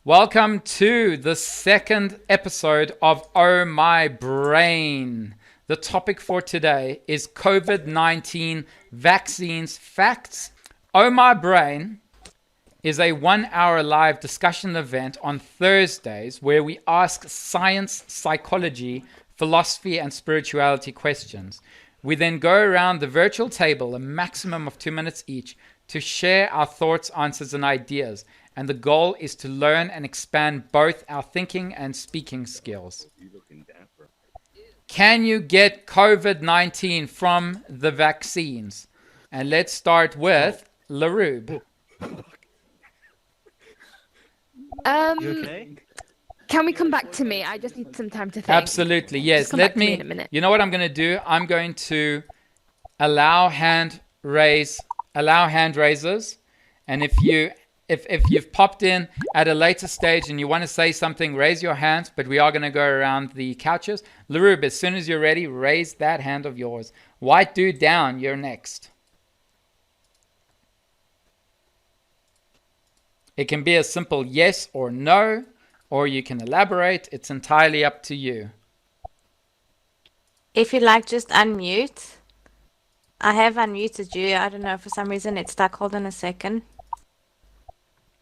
Welcome to the second episode of Oh My Brain. The topic for today is COVID-19 vaccines facts. Oh My Brain is a 1-hour live discussion event on Thursdays where we ask science, psychology, philosophy, and spirituality questions. We then go around the virtual table a maximum of 2 minutes each to share our thoughts, answers, and ideas. And the goal is to learn and expand both our thinking and speaking skills. Can you get COVID-19 from the vaccines? And let's start with LaRube. Okay? Can we come back to me? I just need some time to think. Absolutely, yes. Just come back to me in a minute. You know what I'm going to do? I'm going to allow hand raisers, and if you've popped in at a later stage and you want to say something, raise your hand, but we are going to go around the couches. LaRube, as soon as you're ready, raise that hand of yours. White dude down, you're next. It can be a simple yes or no, or you can elaborate. It's entirely up to you. If you like, just unmute. I have unmuted you. I don't know, for some reason it's stuck. Hold on a second.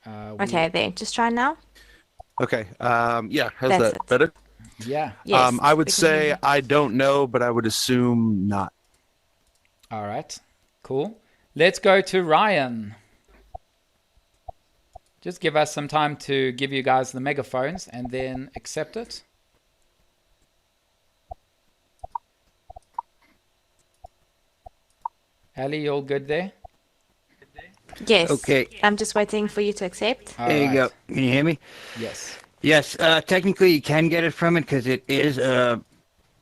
Okay, there. Just try now. Okay. Yeah. How's That's that? it. Better? Yeah. Yes. I would we can hear say you. I don't know, but I would assume not. All right. Cool. Let's go to Ryan. Just give us some time to give you guys the megaphones and then accept it. Ali, you all good there? Yes. Okay. I'm just waiting for you to accept. All There you go. right. Can you hear me? Yes. Yes. Technically, you can get it from it because it is a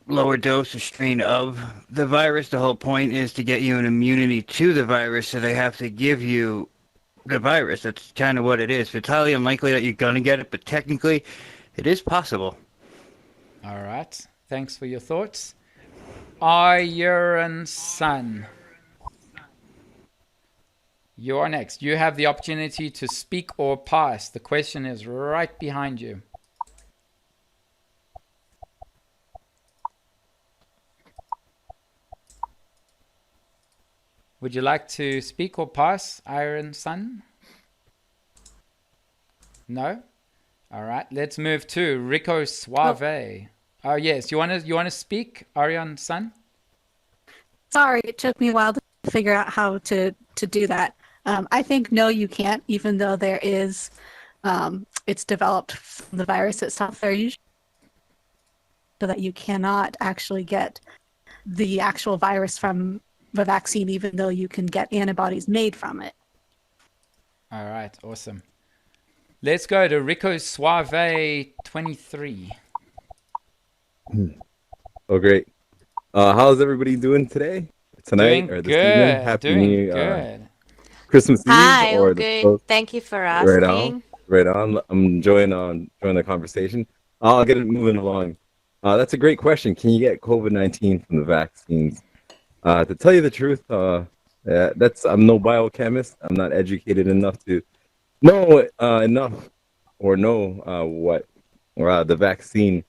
lower dose, a strain of the virus. The whole point is to get you an immunity to the virus, so they have to give you the virus. That's kind of what it is. It's highly unlikely that you're gonna get it, but technically, it is possible. All right. Thanks for your thoughts. Iron Sun. You are next. You have the opportunity to speak or pass. The question is right behind you. Would you like to speak or pass, Iron Sun? No? All right. Let's move to Rico Suave. Oh, yes. You want to speak, Arion Sun? Sorry, it took me a while to figure out how to do that. I think no, you can't, even though there is, it's developed from the virus itself. There usually so that you cannot actually get the actual virus from the vaccine, even though you can get antibodies made from it. All right. Awesome. Let's go to Rico Suave 23. Oh, great. How's everybody doing today? Tonight Doing or this evening? good. Happy Doing New good. Christmas Eve Hi, all or good. Thank you for right asking. on. Right on. I'm enjoying the conversation. I'll get it moving along. That's a great question. Can you get COVID-19 from the vaccines? To tell you the truth, I'm no biochemist. I'm not educated enough to know what the vaccine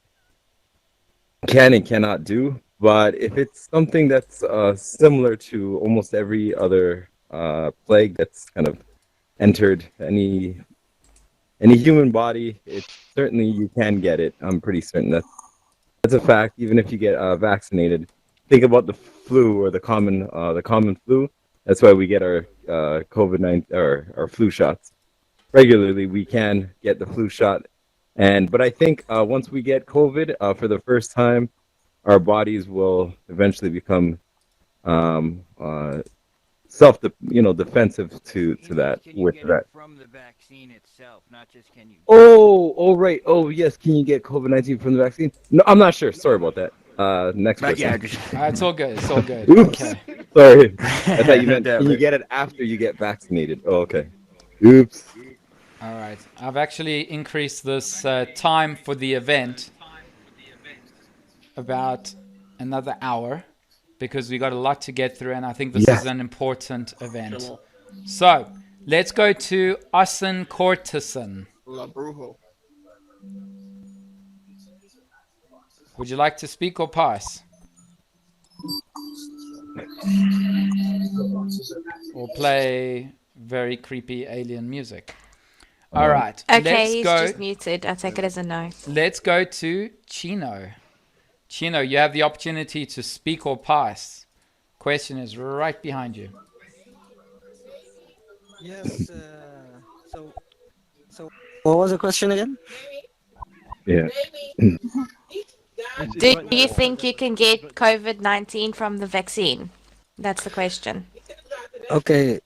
can and cannot do. But if it's something that's similar to almost every other plague that's kind of entered any human body, it's certainly you can get it. I'm pretty certain that's a fact. Even if you get vaccinated, think about the flu or the common flu. That's why we get our COVID-19 or our flu shots regularly. We can get the flu shot, but I think once we get COVID for the first time, our bodies will eventually become defensive to that Can you with get that. it from the vaccine itself, not just can you? Oh, right. Oh, yes. Can you get COVID-19 from the vaccine? No, I'm not sure. Sorry about that. Next But question. yeah, just It's all good. It's all good. Oops. Okay. Sorry. I thought you meant No, can you but- get it after you get vaccinated? Oh, okay. Oops. All right. I've actually increased this time for the event about another hour because we got a lot to get through, and I think this Yes. is an important event. So let's go to Austin Cortison. La Brujo. Would you like to speak or pass? Or play very creepy alien music? All right. Okay, he's just muted. I take it as a no. Let's go to Chino. Chino, you have the opportunity to speak or pass. Question is right behind you. Yes. So what was the question again? Yeah. Do you think you can get COVID-19 from the vaccine? That's the question. Okay.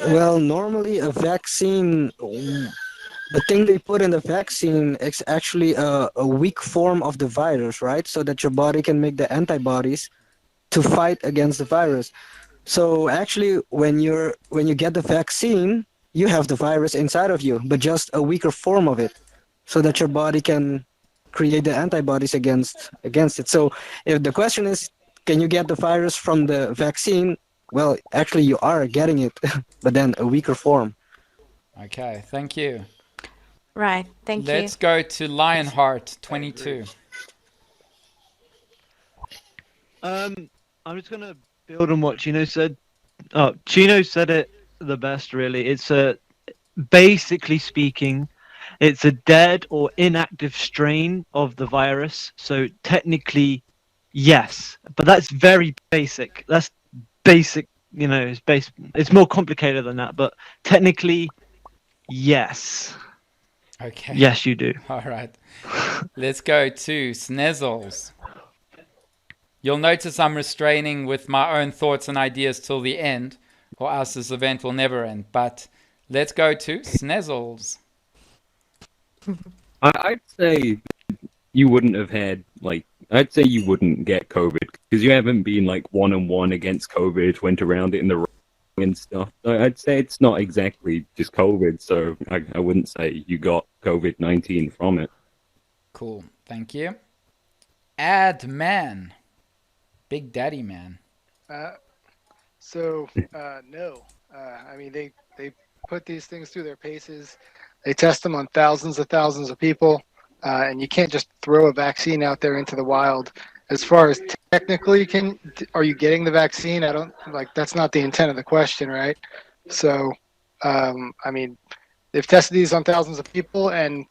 Well, normally a vaccine, the thing they put in the vaccine is actually a weak form of the virus, right? So that your body can make the antibodies to fight against the virus. So actually, when you get the vaccine, you have the virus inside of you, but just a weaker form of it, so that your body can create the antibodies against it. So if the question is, can you get the virus from the vaccine? Well, actually, you are getting it, but then a weaker form. Okay, thank you. Right, thank you. Let's go to Lionheart 22. I'm just gonna build on what Chino said. Oh, Chino said it the best, really. It's basically speaking, it's a dead or inactive strain of the virus. So technically, yes, but that's very basic. That's basic. It's more complicated than that. But technically, yes. Okay. Yes, you do. All right. Let's go to Snezzles. You'll notice I'm restraining with my own thoughts and ideas till the end, or else this event will never end. But let's go to Snezzles. I'd say you wouldn't have had, I'd say you wouldn't get COVID because you haven't been one-on-one against COVID, went around it in the ring and stuff. So I'd say it's not exactly just COVID, so I wouldn't say you got COVID-19 from it. Cool. Thank you. Ad Man. Big Daddy Man. No. I mean, they put these things through their paces. They test them on thousands of people, and you can't just throw a vaccine out there into the wild. As far as technically, are you getting the vaccine? I don't that's not the intent of the question, right? So, I mean, they've tested these on thousands of people, and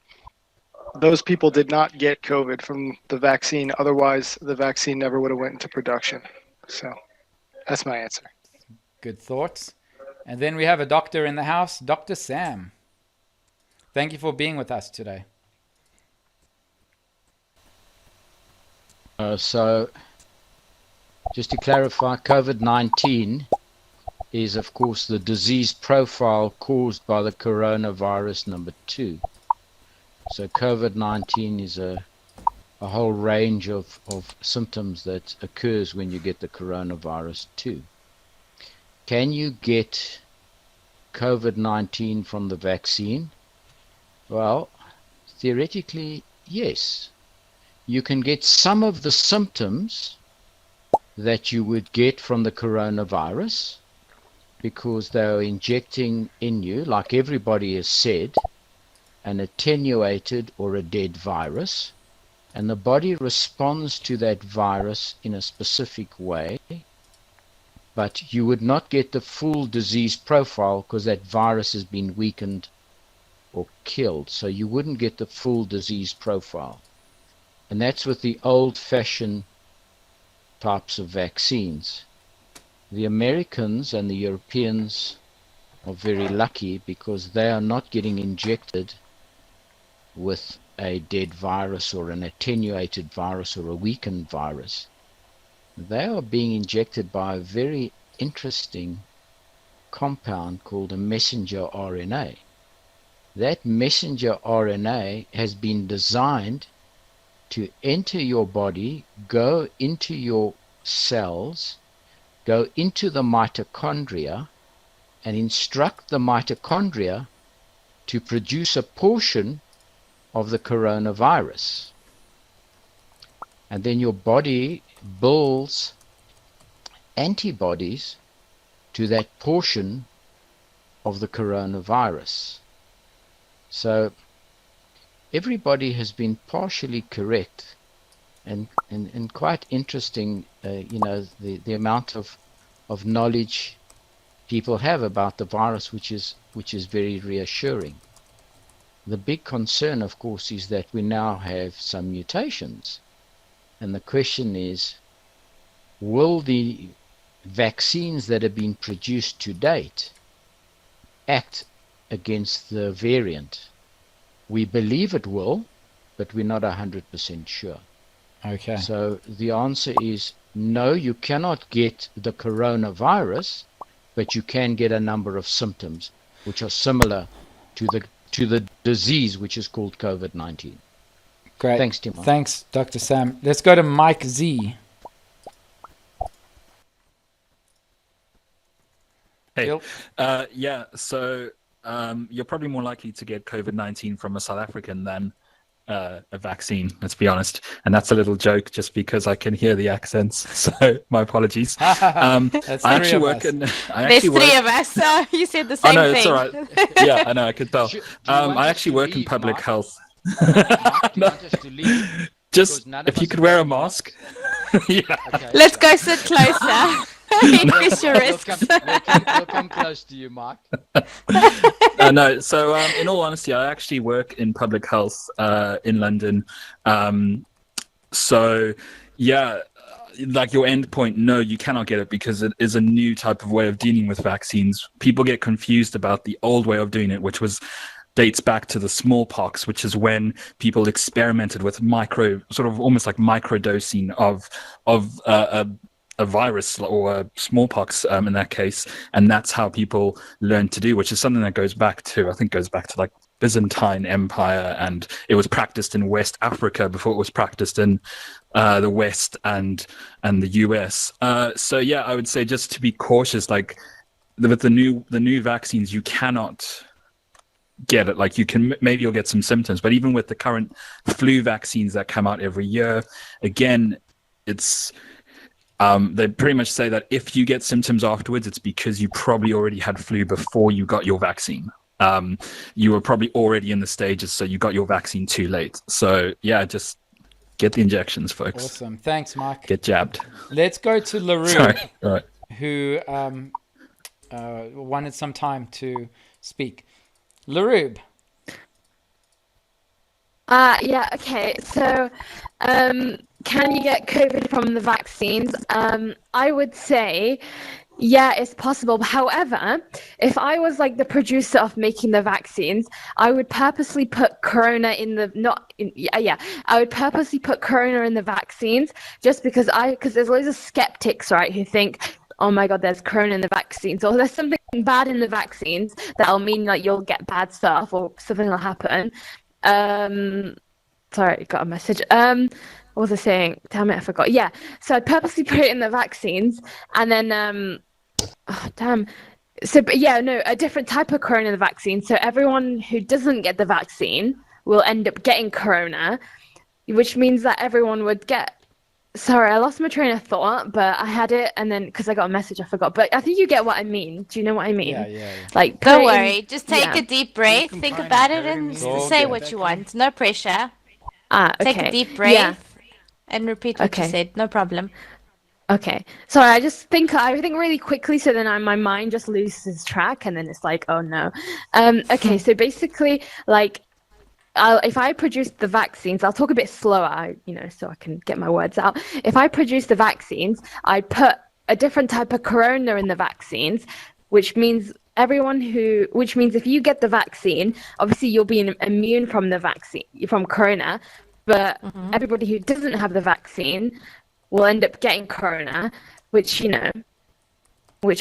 those people did not get COVID from the vaccine. Otherwise, the vaccine never would have went into production. So that's my answer. Good thoughts. And then we have a doctor in the house, Dr. Sam. Thank you for being with us today. So, just to clarify, COVID-19 is, of course, the disease profile caused by the coronavirus number 2. So COVID-19 is a whole range of symptoms that occurs when you get the coronavirus 2. Can you get COVID-19 from the vaccine? Well, theoretically, yes. You can get some of the symptoms that you would get from the coronavirus because they are injecting in you, like everybody has said, an attenuated or a dead virus, and the body responds to that virus in a specific way, but you would not get the full disease profile because that virus has been weakened or killed, so you wouldn't get the full disease profile. And that's with the old-fashioned types of vaccines. The Americans and the Europeans are very lucky because they are not getting injected with a dead virus or an attenuated virus or a weakened virus. They are being injected by a very interesting compound called a messenger RNA. That messenger RNA has been designed to enter your body, go into your cells, go into the mitochondria, and instruct the mitochondria to produce a portion of the coronavirus. And then your body builds antibodies to that portion of the coronavirus. So everybody has been partially correct, and quite interesting, the amount of knowledge people have about the virus, which is very reassuring. The big concern, of course, is that we now have some mutations, and the question is, will the vaccines that have been produced to date act against the variant? We believe it will, but we're not 100% sure. Okay. So the answer is no, you cannot get the coronavirus, but you can get a number of symptoms which are similar to the disease which is called COVID-19. Great. Thanks, Timon. Thanks, Dr. Sam. Let's go to Mike Z. Hey, yeah, so you're probably more likely to get COVID-19 from a South African than a vaccine, let's be honest. And that's a little joke just because I can hear the accents, so my apologies. That's I actually work in... There's three of us, so you said the same no, thing. it's all right. Yeah, I know, I could tell. I actually work in public health. Just, if you could wear a mask. Yeah. Okay. Let's go sit closer. Increase your risks. We'll come close to you, Mark. No, so in all honesty, I actually work in public health in London. So, yeah, like your end point, no, you cannot get it because it is a new type of way of dealing with vaccines. People get confused about the old way of doing it, which dates back to the smallpox, which is when people experimented with almost like microdosing of a virus or a smallpox in that case, and that's how people learned to do, which is something that goes back to like Byzantine Empire, and it was practiced in West Africa before it was practiced in the West and the US. So yeah, I would say just to be cautious, like with the new vaccines, you cannot get it. Like maybe you'll get some symptoms, but even with the current flu vaccines that come out every year, again, it's they pretty much say that if you get symptoms afterwards, it's because you probably already had flu before you got your vaccine. You were probably already in the stages, so you got your vaccine too late. So yeah, just get the injections, folks. Awesome. Thanks, Mark. Get jabbed. Let's go to LaRue, Sorry. All right. who wanted some time to speak. LaRue. Yeah, okay. So, can you get COVID from the vaccines? I would say, yeah, it's possible. However, if I was like the producer of making the vaccines, I would purposely put Corona I would purposely put Corona in the vaccines just because there's loads of skeptics, right, who think, oh my God, there's Corona in the vaccines, or there's something bad in the vaccines that'll mean like you'll get bad stuff or something will happen. Sorry, got a message. What was I saying? Damn it, I forgot. Yeah, so I'd purposely put it in the vaccines, and then but yeah, no, a different type of Corona in the vaccine. So everyone who doesn't get the vaccine will end up getting Corona, which means that everyone would get. Sorry, I lost my train of thought, but I had it, and then because I got a message, I forgot. But I think you get what I mean. Do you know what I mean? Yeah. Like, Don't worry. Just take a deep breath, think about it, and say what you want. No pressure. Okay. Take a deep breath and repeat what you said. No problem. Okay. Sorry, I think really quickly, so then my mind just loses track, and then it's like, oh no. Okay, so basically, like, if I produce the vaccines, I'll talk a bit slower, so I can get my words out. If I produce the vaccines, I put a different type of Corona in the vaccines, which means if you get the vaccine, obviously you'll be immune from the vaccine, from Corona, but everybody who doesn't have the vaccine will end up getting Corona, which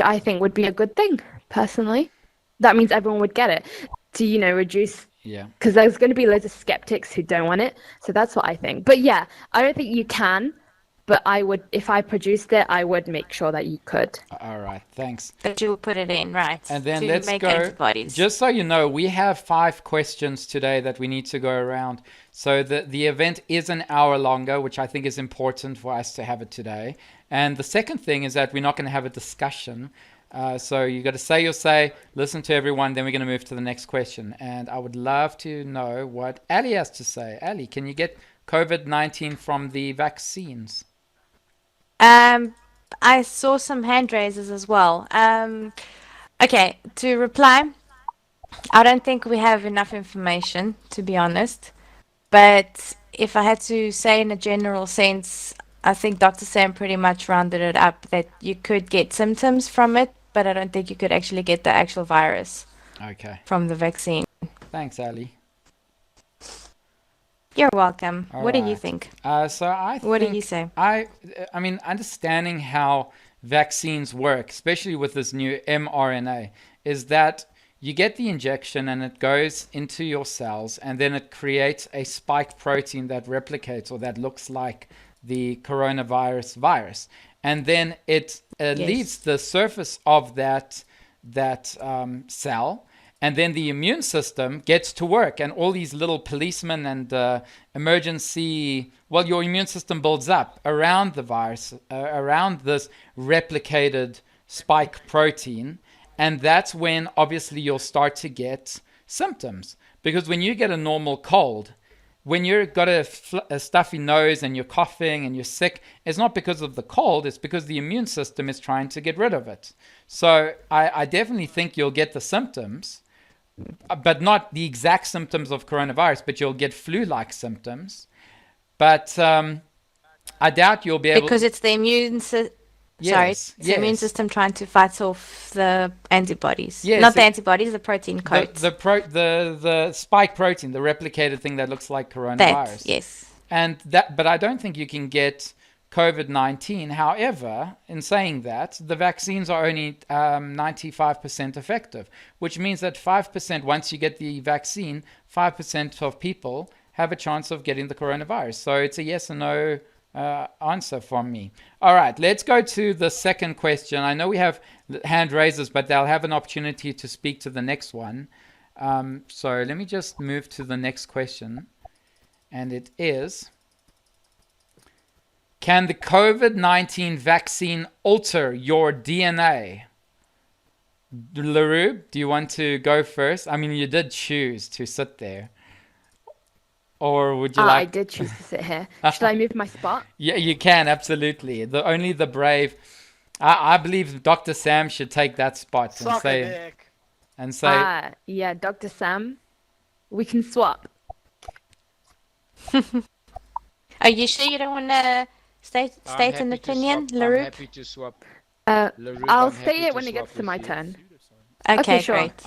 I think would be a good thing, personally. That means everyone would get it to, reduce. Yeah. Because there's going to be loads of skeptics who don't want it. So that's what I think. But yeah, I don't think you can. But I would, if I produced it, I would make sure that you could. All right. Thanks. That you would put it in, right? And then to let's make go. Antibodies. Just so you know, we have 5 questions today that we need to go around. So the event is an hour longer, which I think is important for us to have it today. And the second thing is that we're not going to have a discussion. So you got to say your say, listen to everyone, then we're going to move to the next question. And I would love to know what Ali has to say. Ali, can you get COVID-19 from the vaccines? I saw some hand raises as well. Okay, to reply, I don't think we have enough information, to be honest. But if I had to say in a general sense, I think Dr. Sam pretty much rounded it up that you could get symptoms from it, but I don't think you could actually get the actual virus Okay. from the vaccine. Thanks, Ali. You're welcome. All What do you right. think? What do you say? I mean, understanding how vaccines work, especially with this new mRNA, is that you get the injection and it goes into your cells and then it creates a spike protein that replicates or that looks like the coronavirus virus. And then it leaves the surface of that cell. And then the immune system gets to work, and all these little policemen and your immune system builds up around the virus, around this replicated spike protein. And that's when obviously you'll start to get symptoms. Because when you get a normal cold, when you've got a stuffy nose and you're coughing and you're sick, it's not because of the cold, it's because the immune system is trying to get rid of it. So I definitely think you'll get the symptoms, but not the exact symptoms of coronavirus, but you'll get flu-like symptoms. But I doubt you'll be able... Because it's the immune system. Yes, It's the immune system trying to fight off the antibodies. Yes, Not the antibodies, the protein coat. The spike protein, the replicated thing that looks like coronavirus. Yes. But I don't think you can get COVID-19. However, in saying that, the vaccines are only 95% effective, which means that 5%, once you get the vaccine, 5% of people have a chance of getting the coronavirus. So it's a yes or no answer from me. All right, let's go to the second question. I know we have hand raisers, but they'll have an opportunity to speak to the next one. So let me just move to the next question. And it is, can the COVID-19 vaccine alter your DNA? LaRue, do you want to go first? I mean, you did choose to sit there. Or would you like... I did choose to sit here. Should I move my spot? Yeah, you can, absolutely. Only the brave... I believe Dr. Sam should take that spot Suck a dick. and say... Yeah, Dr. Sam, we can swap. Are you sure you don't want to state an opinion, LaRue? I'm happy to swap. I'll I'm say happy it to when it swap gets to with my you. turn. Okay, sure. great.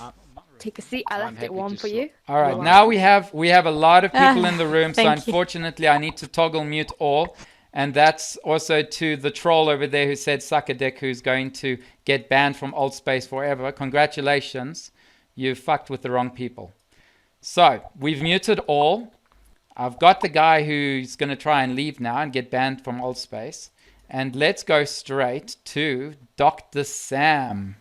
Take a seat. I I'm left it happy warm to for you. All right, Go now we have a lot of people in the room, so thank you. unfortunately I need to toggle mute all. And that's also to the troll over there who said suck a dick, who's going to get banned from Alt Space forever. Congratulations, you fucked with the wrong people. So we've muted all. I've got the guy who's going to try and leave now and get banned from Alt Space. And let's go straight to Dr. Sam.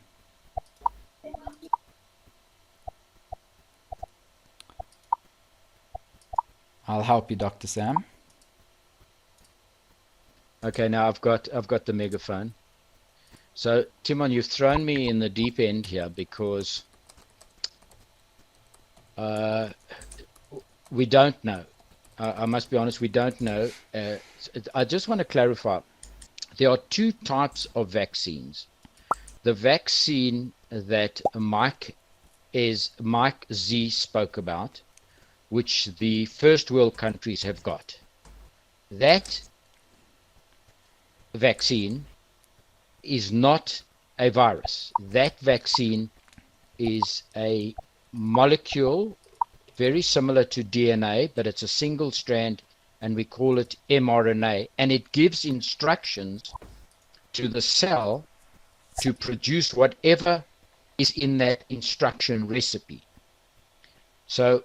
I'll help you, Dr. Sam. Okay, now I've got the megaphone. So Timon, you've thrown me in the deep end here because we don't know. I must be honest, we don't know. I just want to clarify. There are two types of vaccines. The vaccine that Mike Z spoke about, which the first world countries have got. That vaccine is not a virus. That vaccine is a molecule very similar to DNA, but it's a single strand, and we call it mRNA, and it gives instructions to the cell to produce whatever is in that instruction recipe. So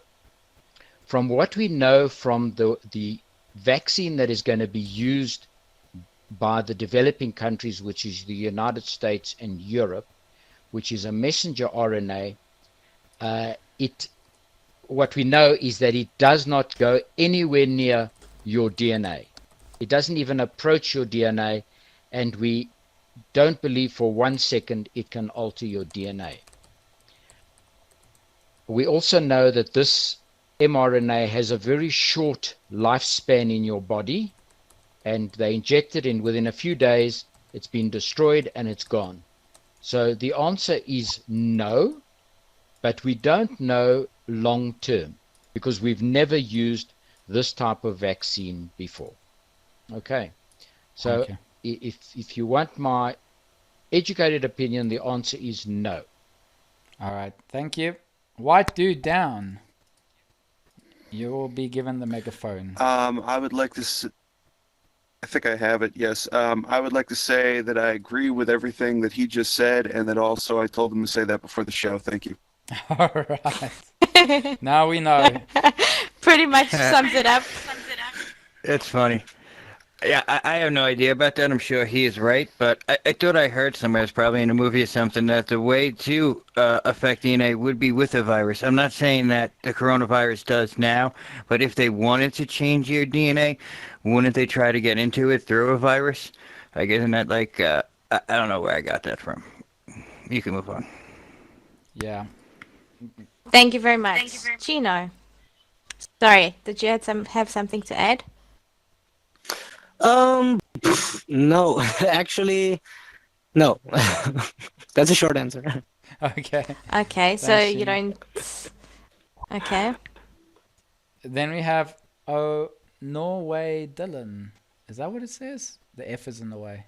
from what we know from the vaccine that is going to be used by the developing countries, which is the United States and Europe, which is a messenger RNA, what we know is that it does not go anywhere near your DNA. It doesn't even approach your DNA, and we don't believe for 1 second it can alter your DNA. We also know that this mRNA has a very short lifespan in your body, and they inject it in within a few days, it's been destroyed and it's gone. So the answer is no, but we don't know long term because we've never used this type of vaccine before. Okay, so Okay. if you want my educated opinion, the answer is no. All right. Thank you. White dude down. You will be given the megaphone. I would like to. I think I have it. Yes. I would like to say that I agree with everything that he just said, and that also I told him to say that before the show. Thank you. All right. Now we know. Pretty much sums it up. It's funny. Yeah, I have no idea about that. I'm sure he is right, but I thought I heard somewhere, it's probably in a movie or something, that the way to affect DNA would be with a virus. I'm not saying that the coronavirus does now, but if they wanted to change your DNA, wouldn't they try to get into it through a virus? Like, isn't that like, I don't know where I got that from. You can move on. Yeah. Thank you very much. Chino. Sorry, did you have something to add? No, actually, no. That's a short answer. Okay. Okay, so Thanks, you Chino. don't. Okay. Then we have Norway Dylan. Is that what it says? The F is in the way.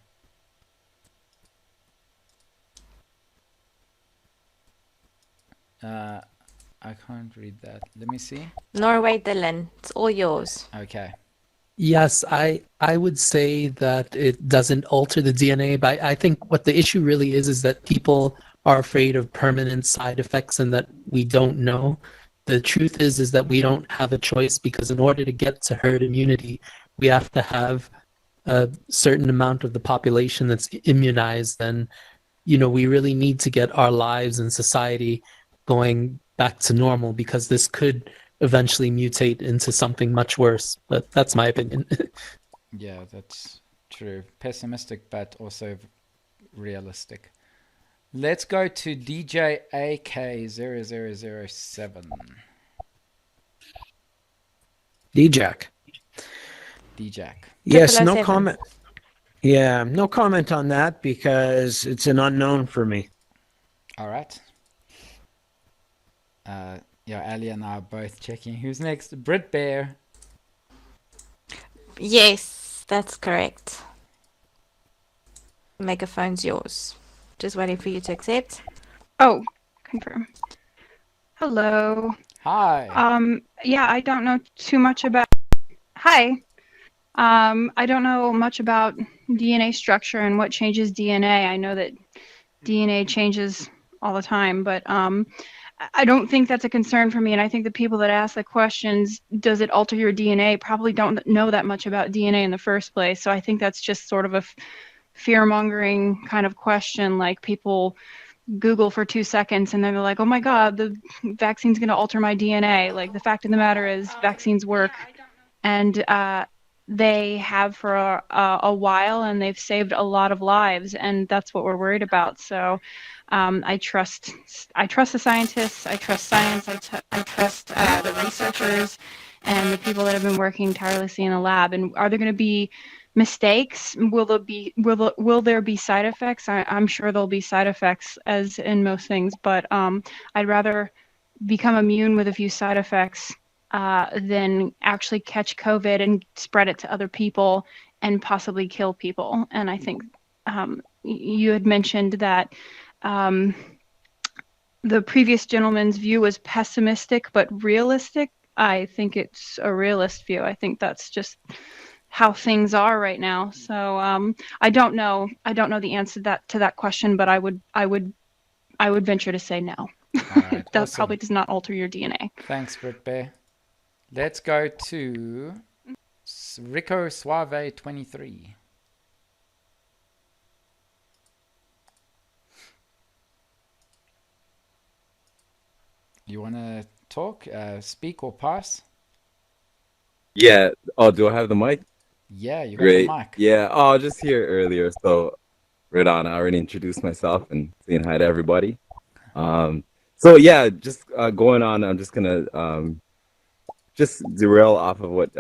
I can't read that. Let me see. Norway Dylan, it's all yours. Okay. Yes, I would say that it doesn't alter the DNA, but I think what the issue really is that people are afraid of permanent side effects and that we don't know. The truth is that we don't have a choice because in order to get to herd immunity, we have to have a certain amount of the population that's immunized. And, we really need to get our lives and society going back to normal because this could eventually mutate into something much worse. But that's my opinion. Yeah, that's true. Pessimistic, but also realistic. Let's go to DJ AK0007. D-Jack. D-Jack. Yes, no 007. comment. Yeah, no comment on that because it's an unknown for me. All right. Yeah, Ali and I are both checking. Who's next? Brit Bear. Yes, that's correct. Megaphone's yours. Just waiting for you to accept. Oh, confirm. Hello. Hi. Yeah, I don't know too much about. Hi. I don't know much about DNA structure and what changes DNA. I know that DNA changes all the time, but I don't think that's a concern for me. And I think the people that ask the questions, does it alter your DNA, probably don't know that much about DNA in the first place. So I think that's just sort of a fear-mongering kind of question. Like people Google for 2 seconds and then they're like, oh my God, the vaccine's going to alter my DNA. Like the fact of the matter is vaccines work. And they have for a while, and they've saved a lot of lives, and that's what we're worried about. So I trust the scientists, I trust science, I trust the researchers and the people that have been working tirelessly in the lab. And are there going to be mistakes? Will there be side effects? I'm sure there'll be side effects, as in most things, but I'd rather become immune with a few side effects than actually catch COVID and spread it to other people and possibly kill people. And I think you had mentioned that the previous gentleman's view was pessimistic but realistic. I think it's a realist view. I think that's just how things are right now. So I don't know the answer to that question, but I would venture to say no. All right, that awesome. probably does not alter your DNA. Thanks, Brit Bear. Let's go to Rico Suave 23. You want to talk, speak, or pass? Yeah. Oh, do I have the mic? Yeah, you got Great. the mic. Yeah. Oh, just here earlier. So right on. I already introduced myself and saying hi to everybody. So yeah, just going on. I'm just gonna just derail off of what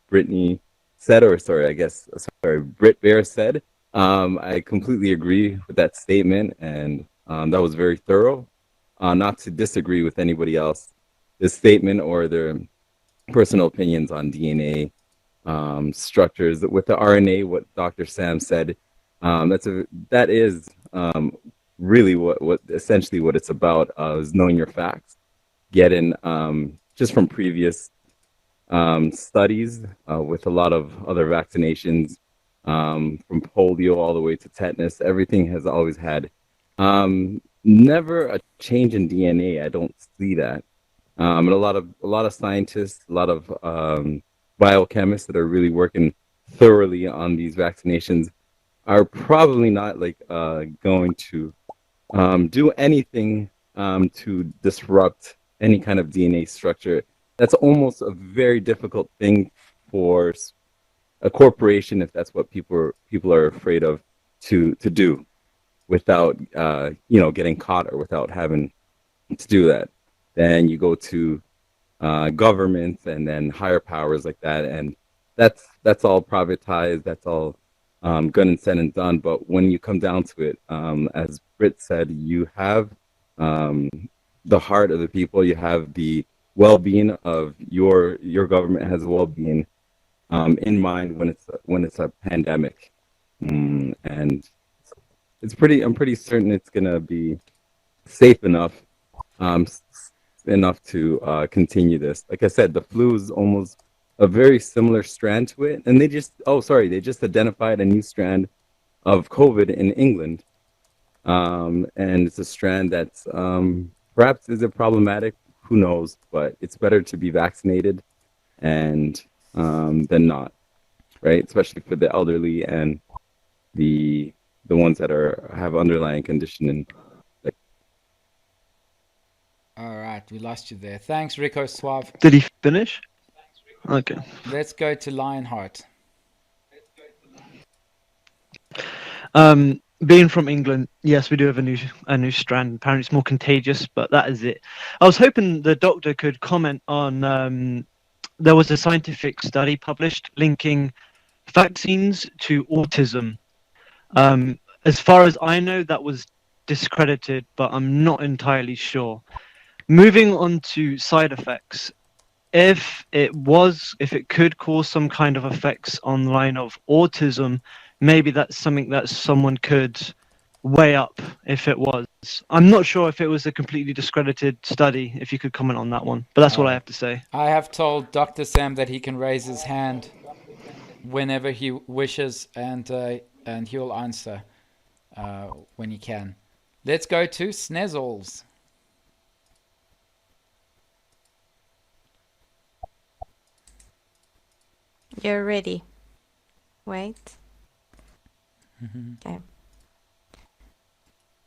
Brittany said, or sorry, I guess sorry, Britt Bear said. I completely agree with that statement, and that was very thorough. Not to disagree with anybody else, this statement or their personal opinions on DNA structures. With the RNA, what Dr. Sam said, that is really what essentially what it's about is knowing your facts, getting just from previous studies with a lot of other vaccinations, from polio all the way to tetanus. Everything has always had never a change in DNA. I don't see that. And a lot of scientists, a lot of biochemists that are really working thoroughly on these vaccinations are probably not like going to do anything to disrupt any kind of DNA structure. That's almost a very difficult thing for a corporation, if that's what people are afraid of, to do without getting caught or without having to do that. Then you go to governments and then higher powers like that, and that's all privatized. That's all good and said and done. But when you come down to it, as Britt said, you have the heart of the people. You have the well-being of your government has well-being in mind when it's a pandemic, and I'm pretty certain it's gonna be safe enough, enough to continue this. Like I said, the flu is almost a very similar strand to it, and they just identified a new strand of COVID in England, and it's a strand that's perhaps is it problematic? Who knows? But it's better to be vaccinated and than not, right? Especially for the elderly and the ones that have underlying condition. All right, we lost you there. Thanks, Rico Suave. Did he finish? Okay. Let's go to Lionheart. Being from England, yes, we do have a new strand. Apparently, it's more contagious, but that is it. I was hoping the doctor could comment on. There was a scientific study published linking vaccines to autism. As far as I know, that was discredited, but I'm not entirely sure. Moving on to side effects. If it could cause some kind of effects on the line of autism, maybe that's something that someone could weigh up if it was. I'm not sure if it was a completely discredited study, if you could comment on that one. But that's what I have to say. I have told Dr. Sam that he can raise his hand whenever he wishes, and he'll answer when he can. Let's go to Snezzles. You're ready. Wait. Okay.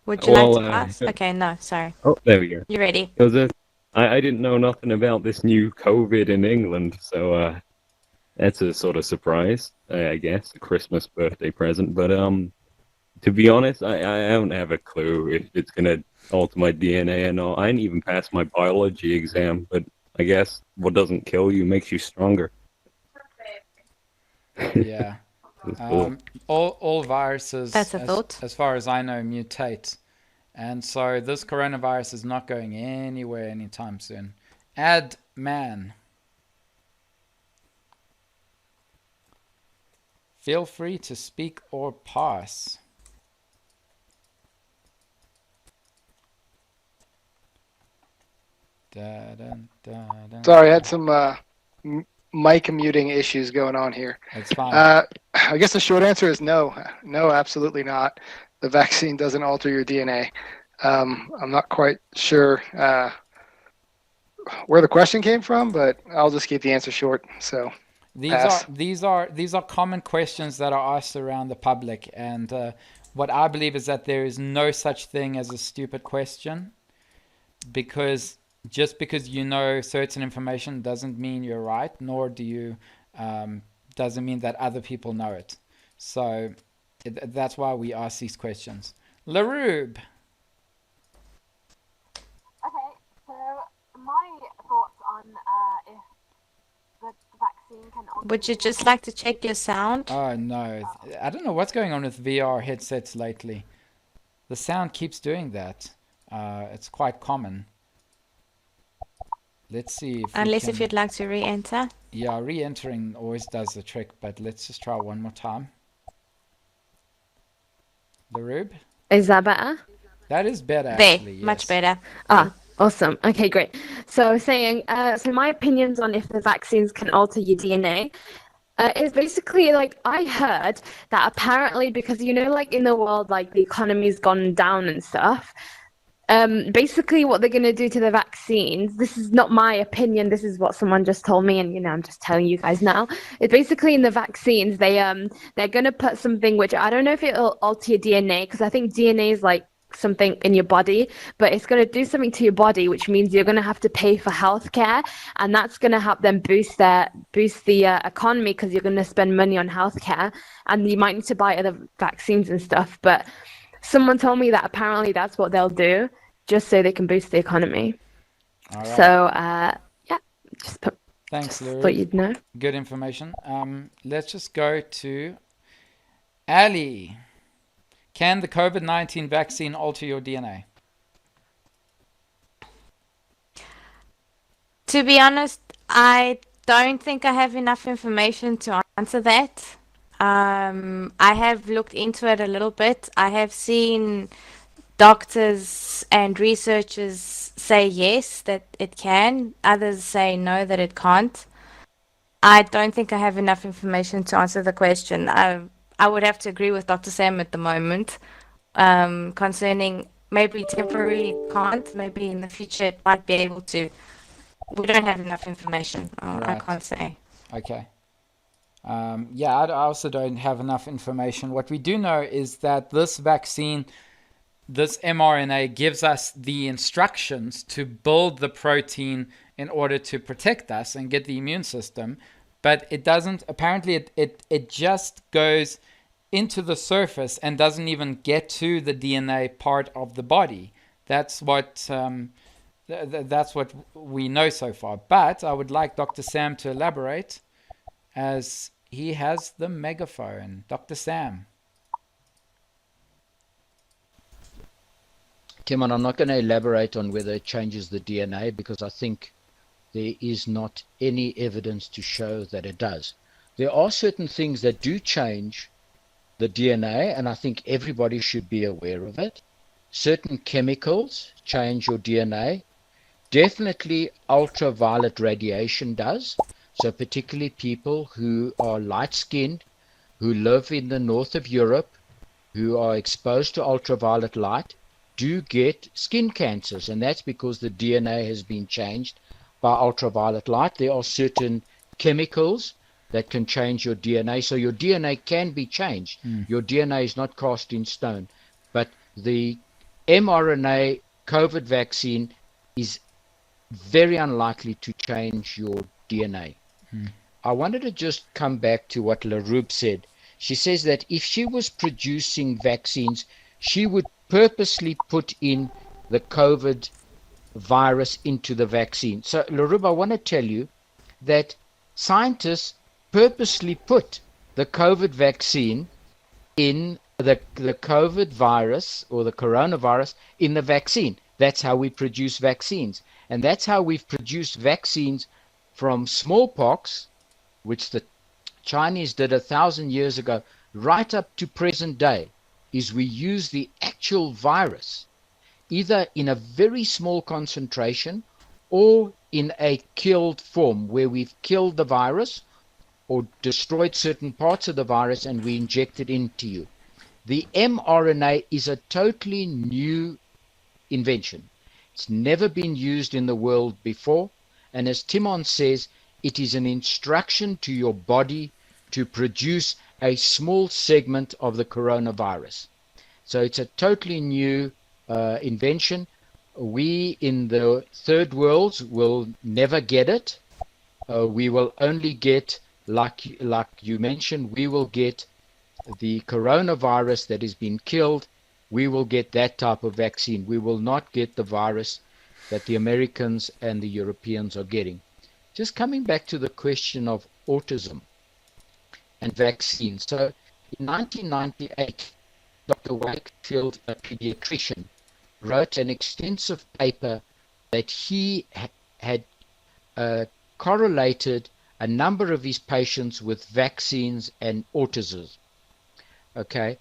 Would you like to pass? Okay, no, sorry. Oh, there we go. You ready? Because I didn't know nothing about this new COVID in England, so that's a sort of surprise, I guess, a Christmas birthday present. But to be honest, I don't have a clue if it's gonna alter my DNA or not. I didn't even pass my biology exam, but I guess what doesn't kill you makes you stronger. Yeah. All viruses, That's a thought. as far as I know, mutate. And so this coronavirus is not going anywhere anytime soon. Add man. Feel free to speak or pass. Sorry, I had some mic muting issues going on here. That's fine. I guess the short answer is no. No, absolutely not. The vaccine doesn't alter your DNA. I'm not quite sure where the question came from, but I'll just keep the answer short. So these are common questions that are asked around the public, and what I believe is that there is no such thing as a stupid question, because just because you know certain information doesn't mean you're right, nor do you doesn't mean that other people know it. So That's why we ask these questions. Larube. Okay, so my thoughts on if the vaccine can alter Would you the just DNA. like to check your sound? Oh no, I don't know what's going on with VR headsets lately. The sound keeps doing that. It's quite common. Let's see if Unless we if can... you'd like to re-enter. Yeah, re-entering always does the trick, but let's just try one more time. Larube? Is that better? That is better, There, actually, yes. much better. Ah, awesome. Okay, great. So I was saying, so my opinions on if the vaccines can alter your DNA is basically like I heard that apparently because like in the world like the economy's gone down and stuff. Basically what they're gonna do to the vaccines, this is not my opinion, this is what someone just told me, and I'm just telling you guys now. It's basically in the vaccines they're gonna put something which I don't know if it'll alter your DNA, because I think DNA is like something in your body, but it's going to do something to your body, which means you're going to have to pay for healthcare, and that's going to help them boost the economy, because you're going to spend money on healthcare, and you might need to buy other vaccines and stuff. But someone told me that apparently that's what they'll do, just so they can boost the economy. All right. So yeah, just Thanks, Larube. thought you'd know. Good information. Let's just go to Ali. Can the COVID-19 vaccine alter your DNA? To be honest, I don't think I have enough information to answer that. I have looked into it a little bit. I have seen doctors and researchers say yes, that it can. Others say no, that it can't. I don't think I have enough information to answer the question. I would have to agree with Dr. Sam at the moment, concerning maybe temporarily can't, maybe in the future it might be able to. We don't have enough information. I Right. can't say. Okay. Yeah, I also don't have enough information. What we do know is that this vaccine, this mRNA, gives us the instructions to build the protein in order to protect us and get the immune system. But it doesn't, apparently it just goes into the surface and doesn't even get to the DNA part of the body. That's what that's what we know so far. But I would like Dr. Sam to elaborate, as he has the megaphone. Dr. Sam. Timon, I'm not going to elaborate on whether it changes the DNA, because I think there is not any evidence to show that it does. There are certain things that do change the DNA, and I think everybody should be aware of it. Certain chemicals change your DNA. Definitely ultraviolet radiation does. So particularly people who are light-skinned, who live in the north of Europe, who are exposed to ultraviolet light, do get skin cancers, and that's because the DNA has been changed by ultraviolet light. There are certain chemicals that can change your DNA, so your DNA can be changed. Your DNA is not cast in stone, but the mRNA COVID vaccine is very unlikely to change your DNA. I wanted to just come back to what Larube said. She says that if she was producing vaccines, she would purposely put in the COVID virus into the vaccine. So, Larube, I want to tell you that scientists purposely put the COVID vaccine in the COVID virus, or the coronavirus, in the vaccine. That's how we produce vaccines. And that's how we've produced vaccines from smallpox, which the Chinese did 1,000 years ago, right up to present day, is we use the actual virus, either in a very small concentration or in a killed form, where we've killed the virus or destroyed certain parts of the virus and we inject it into you. The mRNA is a totally new invention. It's never been used in the world before. And as Timon says, it is an instruction to your body to produce a small segment of the coronavirus. So it's a totally new invention. We in the third world will never get it. We will only get, like you mentioned, we will get the coronavirus that has been killed, we will get that type of vaccine. We will not get the virus that the Americans and the Europeans are getting. Just coming back to the question of autism and vaccines. So in 1998, Dr. Wakefield, a pediatrician, wrote an extensive paper that he had correlated a number of his patients with vaccines and autism. Okay.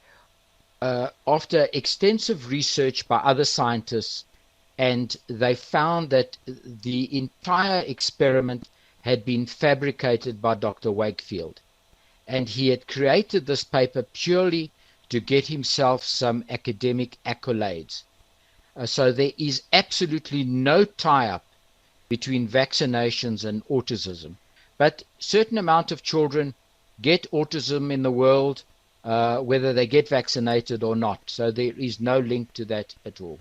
After extensive research by other scientists, and they found that the entire experiment had been fabricated by Dr. Wakefield. And he had created this paper purely to get himself some academic accolades. So there is absolutely no tie-up between vaccinations and autism. But certain amount of children get autism in the world, whether they get vaccinated or not. So there is no link to that at all.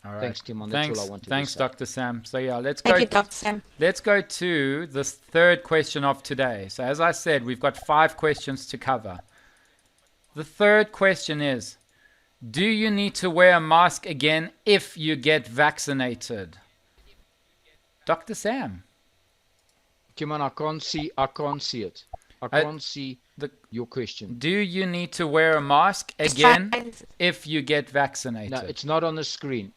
All right. Thanks, Timon. That's all I wanted Thanks, to say. Dr. Sam. So yeah, let's Thank go. you, Dr. Sam. Let's go to the third question of today. So as I said, we've got 5 questions to cover. The third question is, do you need to wear a mask again if you get vaccinated? Dr. Sam. Timon, I can't see it. I can't see your question. Do you need to wear a mask again if you get vaccinated? No, it's not on the screen.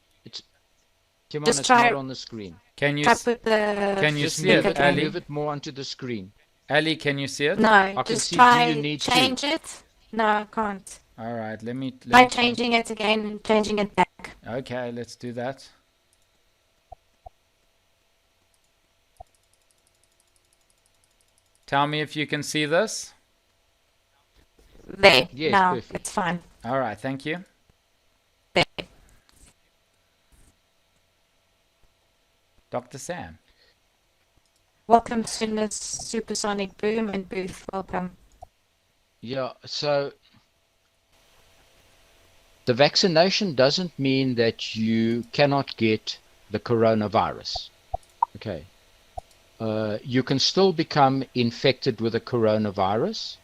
Timon, Just it's try- not on the screen. Can you Tap with the can you Just see it, Ali? move it more onto the screen. Ali, can you see it? No, I can just see, try do you need change it. No, I can't. All right, let me Try changing it again and changing it back. Okay, let's do that. Tell me if you can see this. There. Yes, now perfect. it's fine. All right, thank you. There. Dr. Sam. Welcome to the Supersonic Boom and Booth. Welcome. Yeah, so the vaccination doesn't mean that you cannot get the coronavirus. Okay. You can still become infected with the coronavirus.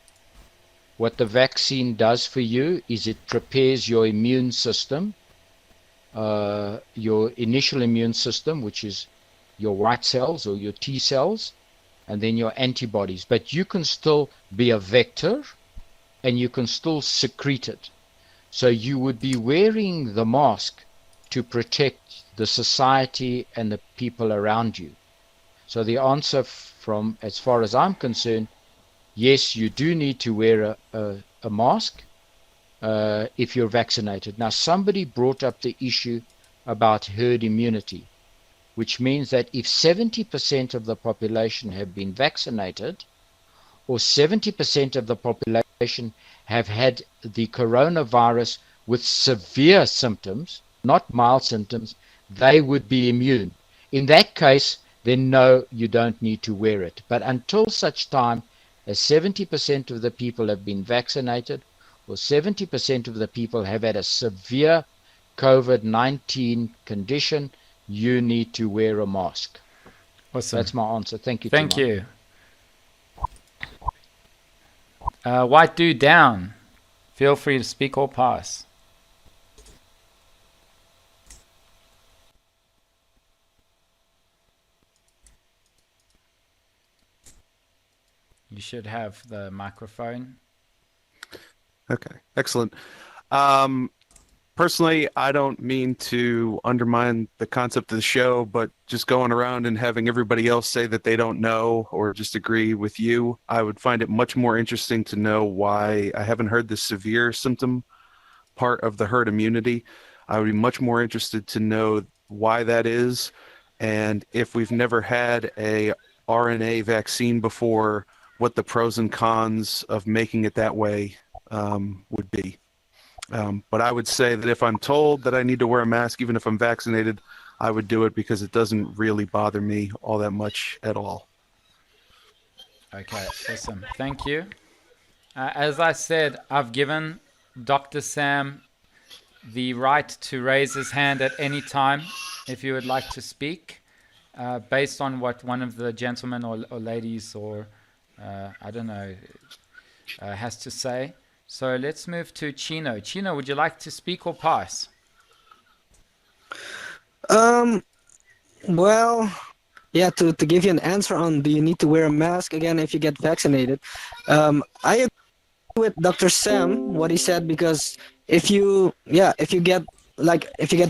What the vaccine does for you is it prepares your immune system, your initial immune system, which is your white cells or your T cells, and then your antibodies. But you can still be a vector and you can still secrete it. So you would be wearing the mask to protect the society and the people around you. So the answer from, as far as I'm concerned, yes, you do need to wear a mask if you're vaccinated. Now, somebody brought up the issue about herd immunity, which means that if 70% of the population have been vaccinated, or 70% of the population have had the coronavirus with severe symptoms, not mild symptoms, they would be immune. In that case, then no, you don't need to wear it. But until such time as 70% of the people have been vaccinated, or 70% of the people have had a severe COVID-19 condition, you need to wear a mask. Awesome. That's my answer. Thank you. Thank Timon. you. White Dude down. Feel free to speak or pass. You should have the microphone. Okay, excellent. Personally, I don't mean to undermine the concept of the show, but just going around and having everybody else say that they don't know or just agree with you, I would find it much more interesting to know why I haven't heard the severe symptom part of the herd immunity. I would be much more interested to know why that is, and if we've never had a RNA vaccine before, what the pros and cons of making it that way would be. But I would say that if I'm told that I need to wear a mask, even if I'm vaccinated, I would do it because it doesn't really bother me all that much at all. Okay, awesome. Thank you. As I said, I've given Dr. Sam the right to raise his hand at any time if you would like to speak, based on what one of the gentlemen or ladies or I don't know has to say. So let's move to Chino. Chino, would you like to speak or pass? Well, yeah, to give you an answer on do you need to wear a mask again if you get vaccinated, I agree with Dr. Sam what he said, because if you get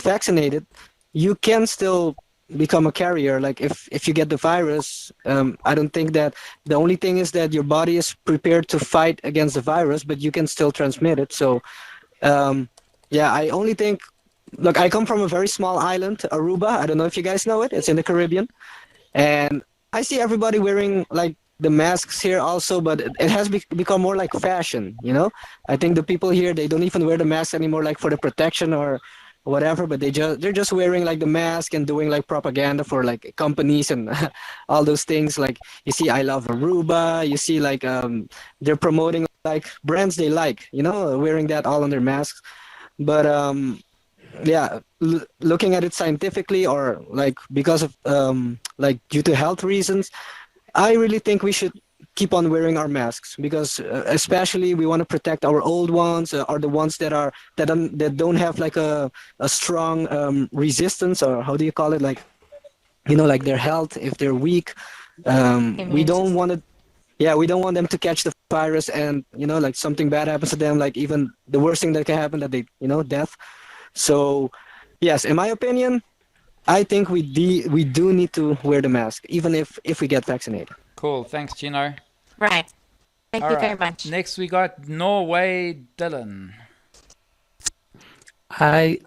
vaccinated, you can still become a carrier. Like if you get the virus, I don't think that the only thing is that your body is prepared to fight against the virus, but you can still transmit it. So yeah, I only think. Look, I come from a very small island, Aruba. I don't know if you guys know it. It's in the Caribbean, and I see everybody wearing like the masks here also, but it has become more like fashion, you know. I think the people here, they don't even wear the mask anymore, like for the protection or whatever, but they're just wearing like the mask and doing like propaganda for like companies and all those things. Like you see, I love Aruba. You see, like they're promoting like brands they like, you know, wearing that all on their masks. But yeah, looking at it scientifically, or like because of like due to health reasons, I really think we should keep on wearing our masks, because especially we want to protect our old ones, or the ones that don't have like a strong resistance, or how do you call it, like, you know, like their health, if they're weak. We Immune don't system. want to, yeah, we don't want them to catch the virus and, you know, like something bad happens to them, like even the worst thing that can happen, that they, you know, death. So yes, in my opinion, I think we do need to wear the mask, even if we get vaccinated. Cool. Thanks, Chino. Right. Thank All you right. very much. Next, we got Norway Dylan. I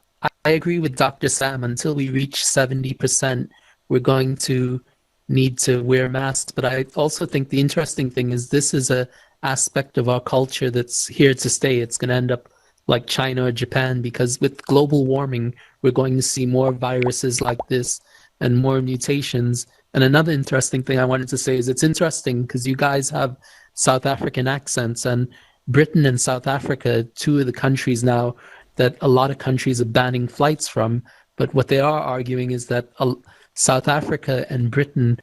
I agree with Dr. Sam. Until we reach 70%, we're going to need to wear masks. But I also think the interesting thing is this is a aspect of our culture that's here to stay. It's going to end up like China or Japan, because with global warming, we're going to see more viruses like this and more mutations. And another interesting thing I wanted to say is it's interesting because you guys have South African accents, and Britain and South Africa, two of the countries now that a lot of countries are banning flights from. But what they are arguing is that South Africa and Britain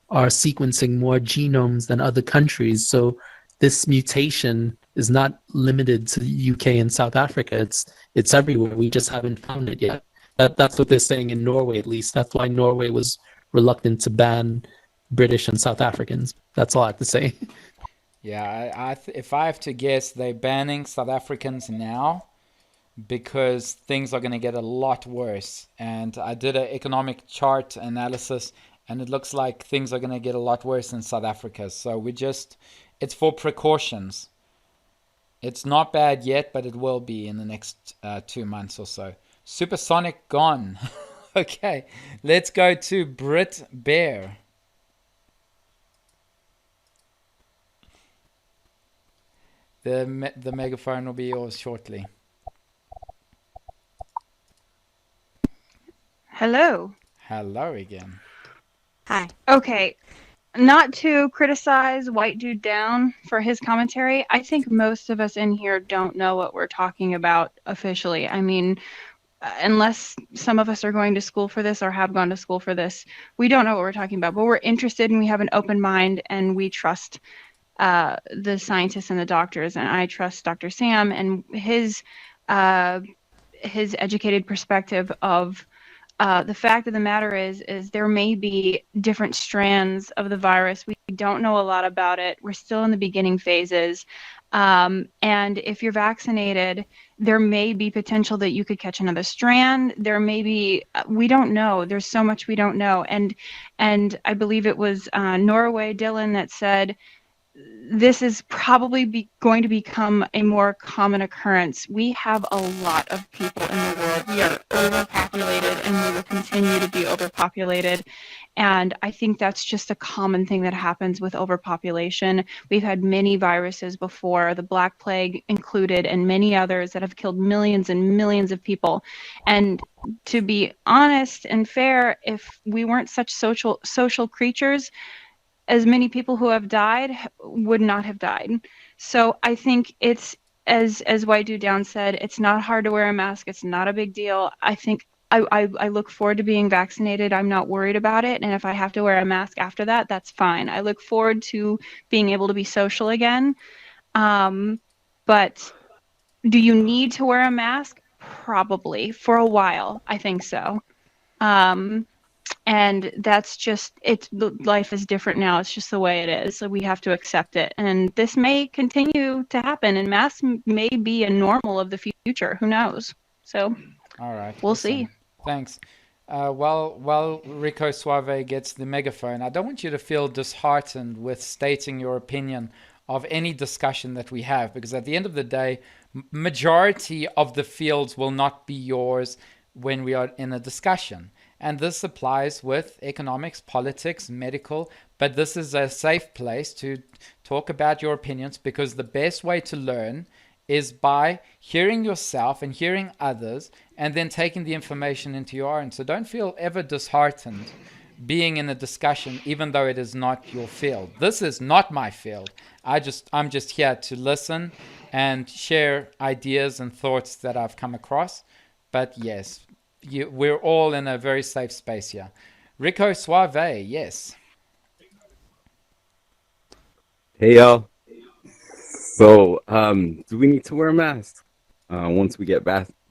are sequencing more genomes than other countries. So this mutation is not limited to the UK and South Africa. It's everywhere. We just haven't found it yet. That's what they're saying in Norway, at least. That's why Norway was reluctant to ban British and South Africans. That's all I have to say. Yeah, if I have to guess, they're banning South Africans now because things are going to get a lot worse. And I did an economic chart analysis, and it looks like things are going to get a lot worse in South Africa. So it's for precautions. It's not bad yet, but it will be in the next 2 months or so. Supersonic gone. Okay, let's go to Brit Bear. The megaphone will be yours shortly. Hello. Hello again. Hi. Okay. Not to criticize White Dude Down for his commentary, I think most of us in here don't know what we're talking about officially. I mean, unless some of us are going to school for this or have gone to school for this, we don't know what we're talking about. But we're interested and we have an open mind and we trust the scientists and the doctors. And I trust Dr. Sam and his educated perspective of the fact of the matter is there may be different strands of the virus. We don't know a lot about it. We're still in the beginning phases. And if you're vaccinated, there may be potential that you could catch another strand. There may be, we don't know. There's so much we don't know. And I believe it was Norway Dylan that said, this is probably going to become a more common occurrence. We have a lot of people in the world. We are overpopulated and we will continue to be overpopulated. And I think that's just a common thing that happens with overpopulation. We've had many viruses before, the Black Plague included, and many others that have killed millions and millions of people. And to be honest and fair, if we weren't such social creatures, as many people who have died would not have died. So I think it's, as White Dude Down said, it's not hard to wear a mask. It's not a big deal. I think I look forward to being vaccinated. I'm not worried about it. And if I have to wear a mask after that, that's fine. I look forward to being able to be social again. But do you need to wear a mask? Probably for a while. I think so. And that's just life is different now. It's just the way it is. So we have to accept it. And this may continue to happen, and masks may be a normal of the future. Who knows? So All right. we'll awesome. see. Thanks. While Rico Suave gets the megaphone, I don't want you to feel disheartened with stating your opinion of any discussion that we have, because at the end of the day, majority of the fields will not be yours when we are in a discussion. And this applies with economics, politics, medical, but this is a safe place to talk about your opinions, because the best way to learn is by hearing yourself and hearing others and then taking the information into your own. So don't feel ever disheartened being in a discussion, even though it is not your field. This is not my field. I'm just here to listen and share ideas and thoughts that I've come across. But yes, we're all in a very safe space here. Rico Suave, yes. Hey y'all. So, do we need to wear a mask once we get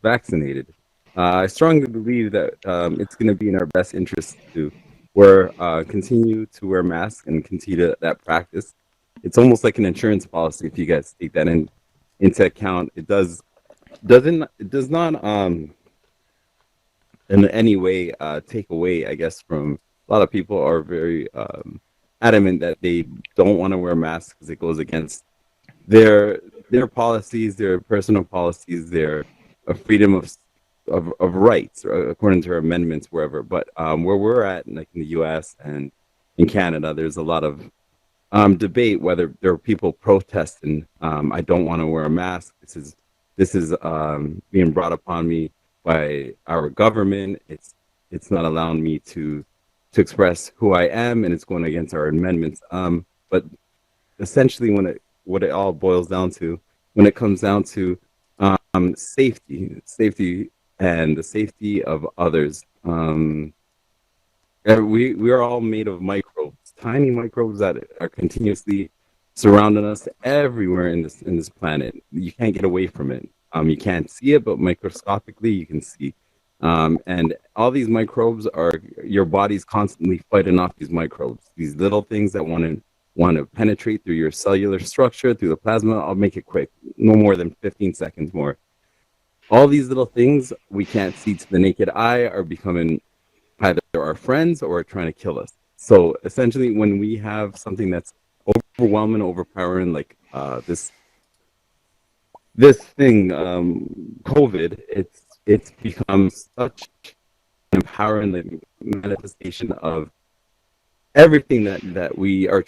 vaccinated? I strongly believe that it's going to be in our best interest to continue to wear masks and continue that practice. It's almost like an insurance policy if you guys take that into account. It does not in any way take away, I guess, from a lot of people are very adamant that they don't want to wear masks because it goes against their policies, their personal policies, their freedom of rights, according to our amendments, wherever. But where we're at, like in the U.S. and in Canada, there's a lot of debate whether there are people protesting. I don't want to wear a mask. This is being brought upon me by our government. It's not allowing me to express who I am, and it's going against our amendments. But essentially, what it all boils down to, when it comes down to safety and the safety of others, we are all made of microbes, tiny microbes that are continuously surrounding us everywhere in this planet. You can't get away from it. You can't see it, but microscopically you can see. And all these microbes are your body's constantly fighting off these microbes, these little things that want to penetrate through your cellular structure, through the plasma. I'll make it quick, no more than 15 seconds more. All these little things we can't see to the naked eye are becoming either our friends or are trying to kill us. So essentially, when we have something that's overwhelming, overpowering, like this thing, COVID, it's become such an empowering manifestation of everything that we are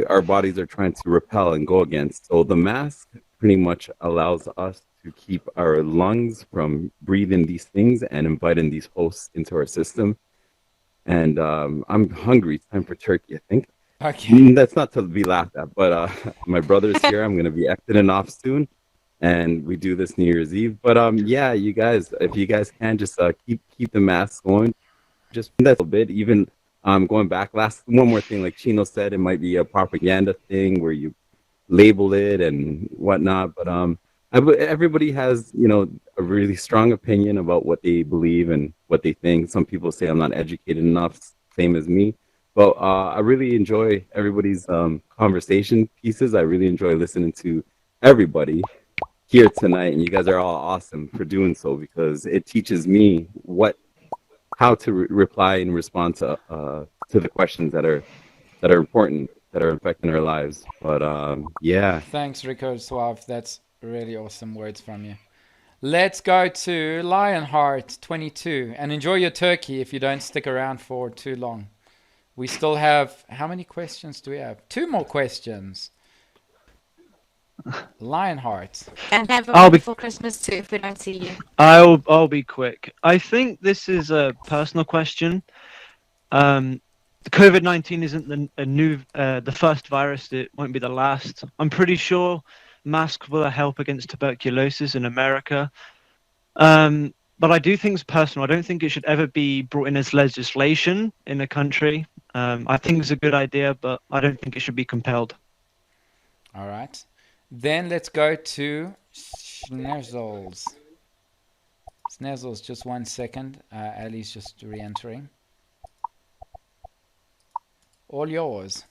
our bodies are trying to repel and go against. So the mask pretty much allows us to keep our lungs from breathing these things and inviting these hosts into our system. And I'm hungry. It's time for turkey, I think. Okay. That's not to be laughed at, but my brother's here. I'm going to be exiting off soon. And we do this New Year's Eve. But yeah, you guys, if you guys can just keep the masks going, just that's a bit. Even going back, one more thing, like Chino said, it might be a propaganda thing where you label it and whatnot. But everybody has, a really strong opinion about what they believe and what they think. Some people say I'm not educated enough, same as me. But I really enjoy everybody's conversation pieces. I really enjoy listening to everybody here tonight, and you guys are all awesome for doing so, because it teaches me how to reply and respond to the questions that are important, that are affecting our lives. But yeah. Thanks, Rico Suave. That's really awesome words from you. Let's go to Lionheart 22 and enjoy your turkey if you don't stick around for too long. We still have, how many questions do we have? 2 more questions. Lionheart. And have a wonderful Christmas too if we don't see you. I'll be quick. I think this is a personal question. The COVID-19 isn't the first virus. It won't be the last. I'm pretty sure masks will help against tuberculosis in America. But I do think it's personal. I don't think it should ever be brought in as legislation in a country. I think it's a good idea, but I don't think it should be compelled. All right. Then let's go to Schnezzles. Schnezzles, just 1 second. Ali's just re-entering. All yours.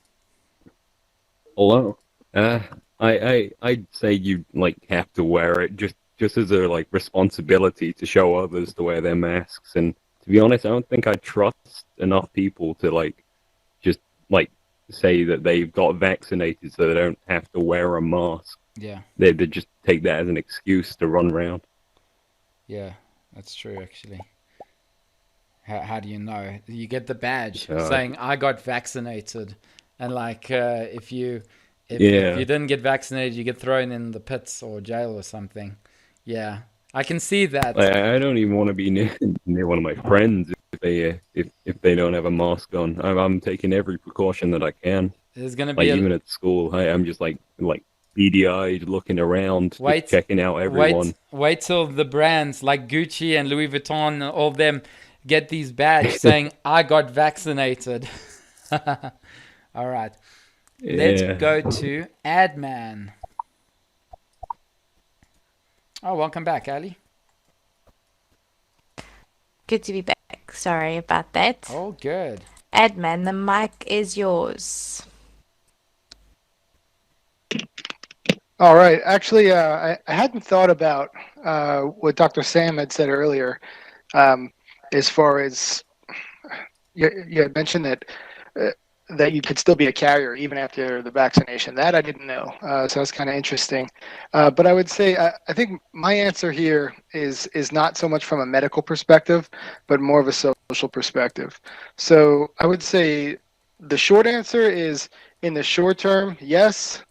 Hello. I'd say you like have to wear it just as a like responsibility to show others to wear their masks. And to be honest, I don't think I trust enough people to like just like say that they've got vaccinated so they don't have to wear a mask. Yeah. They just take that as an excuse to run around. Yeah, that's true actually. How do you know? You get the badge Uh, saying I got vaccinated, and like if you Yeah. didn't get vaccinated, you get thrown in the pits or jail or something. Yeah, I can see that. I don't even want to be near one of my friends if they don't have a mask on. I'm taking every precaution that I can. There's gonna Like be even at school, I'm just like beady-eyed, looking around, just checking out everyone. Wait till the brands like Gucci and Louis Vuitton and all of them get these badges saying I got vaccinated. All right. Let's Yeah. go to Adman. Oh, welcome back, Ali. Good to be back. Sorry about that. Oh, good. Adman, the mic is yours. All right. Actually, I hadn't thought about what Dr. Sam had said earlier, as far as you had mentioned that you could still be a carrier even after the vaccination. That I didn't know, so that's kind of interesting. But I would say I think my answer here is not so much from a medical perspective, but more of a social perspective. So I would say the short answer is in the short term, yes,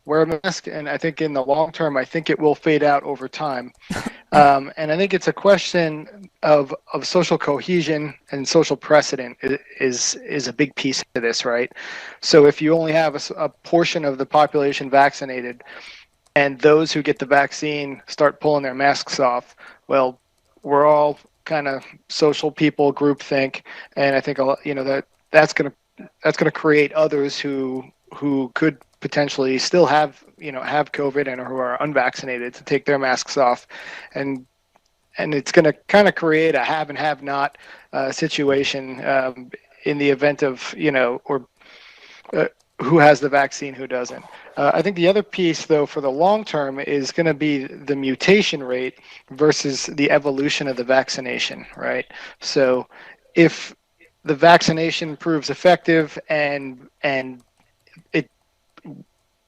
wear a mask, and I think in the long term, I think it will fade out over time. And I think it's a question of social cohesion and social precedent is a big piece of this, right? So if you only have a portion of the population vaccinated, and those who get the vaccine start pulling their masks off, well, we're all kind of social people, groupthink, and I think that's gonna create others who could potentially still have COVID and who are unvaccinated to take their masks off, and it's going to kind of create a have and have not situation in the event of who has the vaccine, who doesn't. I think the other piece, though, for the long term is going to be the mutation rate versus the evolution of the vaccination, right? So if the vaccination proves effective and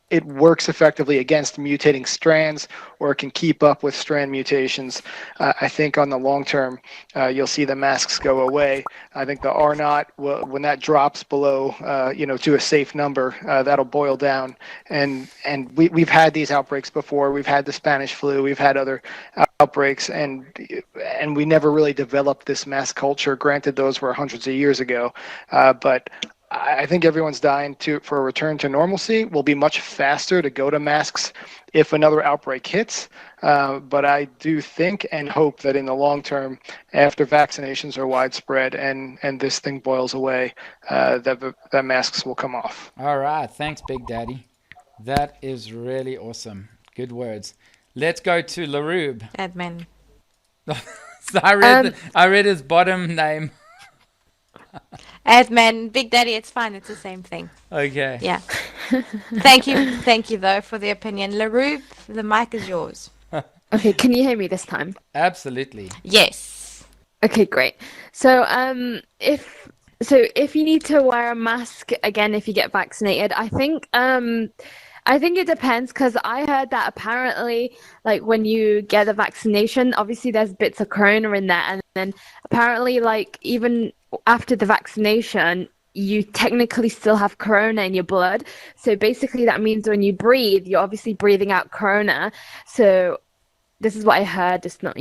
it works effectively against mutating strands, or it can keep up with strand mutations, I think on the long term, you'll see the masks go away. I think the R naught, when that drops below, to a safe number, that'll boil down. And we've had these outbreaks before. We've had the Spanish flu. We've had other outbreaks, and we never really developed this mask culture. Granted, those were hundreds of years ago, but I think everyone's dying for a return to normalcy. Will be much faster to go to masks if another outbreak hits. But I do think and hope that in the long term, after vaccinations are widespread and this thing boils away, that masks will come off. All right. Thanks, Big Daddy. That is really awesome. Good words. Let's go to Larube. Admin. So I read his bottom name. Admin, Big Daddy, it's fine. It's the same thing. Okay. Yeah. Thank you though for the opinion. LaRube, the mic is yours. Okay, can you hear me this time? Absolutely. Yes. Okay, great. So if you need to wear a mask again if you get vaccinated, I think it depends, because I heard that apparently, like when you get a vaccination, obviously there's bits of corona in there, and then apparently, like even after the vaccination, you technically still have corona in your blood. So basically, that means when you breathe, you're obviously breathing out corona. So this is what I heard. Just not,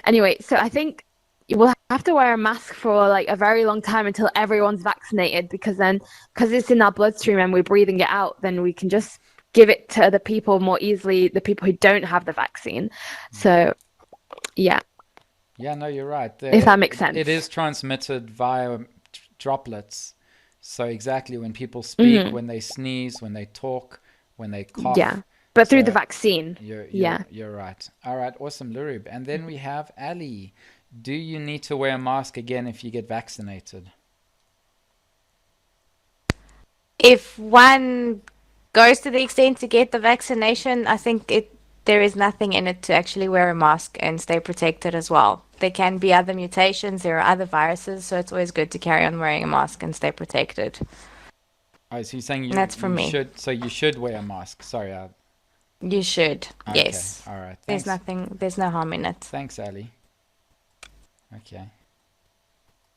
Anyway, so I think you will have to wear a mask for like a very long time until everyone's vaccinated, because it's in our bloodstream and we're breathing it out, then we can just give it to other people more easily, the people who don't have the vaccine. So, yeah. Yeah, no, you're right. If that makes sense. It is transmitted via droplets. So exactly when people speak, when they sneeze, when they talk, when they cough, But through the So vaccine. Yeah. you're right. All right, awesome, Lurib. And then we have Ali. Do you need to wear a mask again if you get vaccinated? If one goes to the extent to get the vaccination, I think there is nothing in it to actually wear a mask and stay protected as well. There can be other mutations, there are other viruses, so it's always good to carry on wearing a mask and stay protected. Oh, so you're saying And that's from me. you should wear a mask. Sorry. You should, Okay, yes. all right. There's no harm in it. Thanks, Ali. Okay.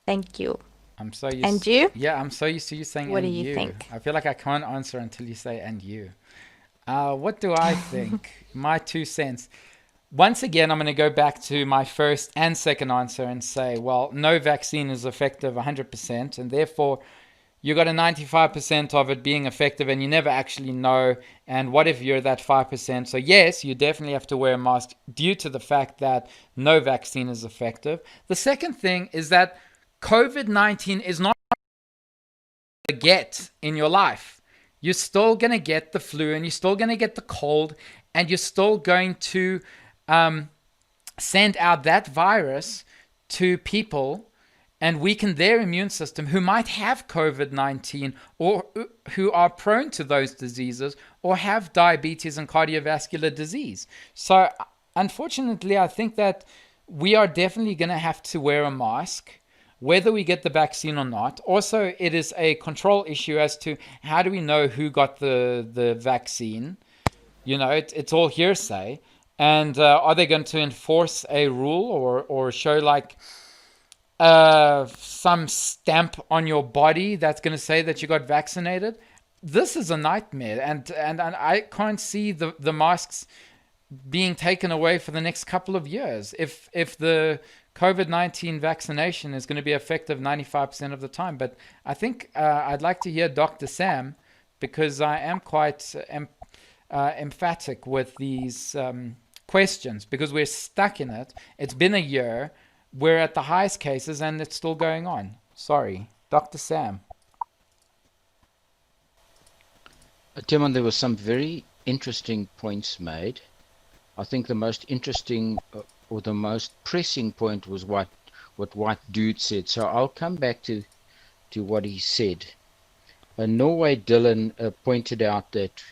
Thank you. I'm so used. And you? Yeah, I'm so used to you saying What and do you you. think? I feel like I can't answer until you say and you. What do I think? My 2 cents. Once again, I'm going to go back to my first and second answer and say, well, no vaccine is effective 100%, and therefore you got a 95% of it being effective and you never actually know. And what if you're that 5%? So yes, you definitely have to wear a mask due to the fact that no vaccine is effective. The second thing is that COVID-19 is not a get in your life. You're still going to get the flu and you're still going to get the cold and you're still going to send out that virus to people and weaken their immune system who might have COVID-19 or who are prone to those diseases or have diabetes and cardiovascular disease. So unfortunately, I think that we are definitely going to have to wear a mask whether we get the vaccine or not. Also, it is a control issue as to how do we know who got the vaccine. You know, it's all hearsay. And are they going to enforce a rule or show like some stamp on your body that's going to say that you got vaccinated? This is a nightmare. And I can't see the masks being taken away for the next couple of years. If the COVID-19 vaccination is going to be effective 95% of the time. But I think I'd like to hear Dr. Sam, because I am quite emphatic with these questions, because we're stuck in it. It's been a year. We're at the highest cases and it's still going on. Sorry. Dr. Sam. Timon, there were some very interesting points made. I think the most interesting or the most pressing point was what White Dude said. So I'll come back to what he said. Norway Dylan pointed out that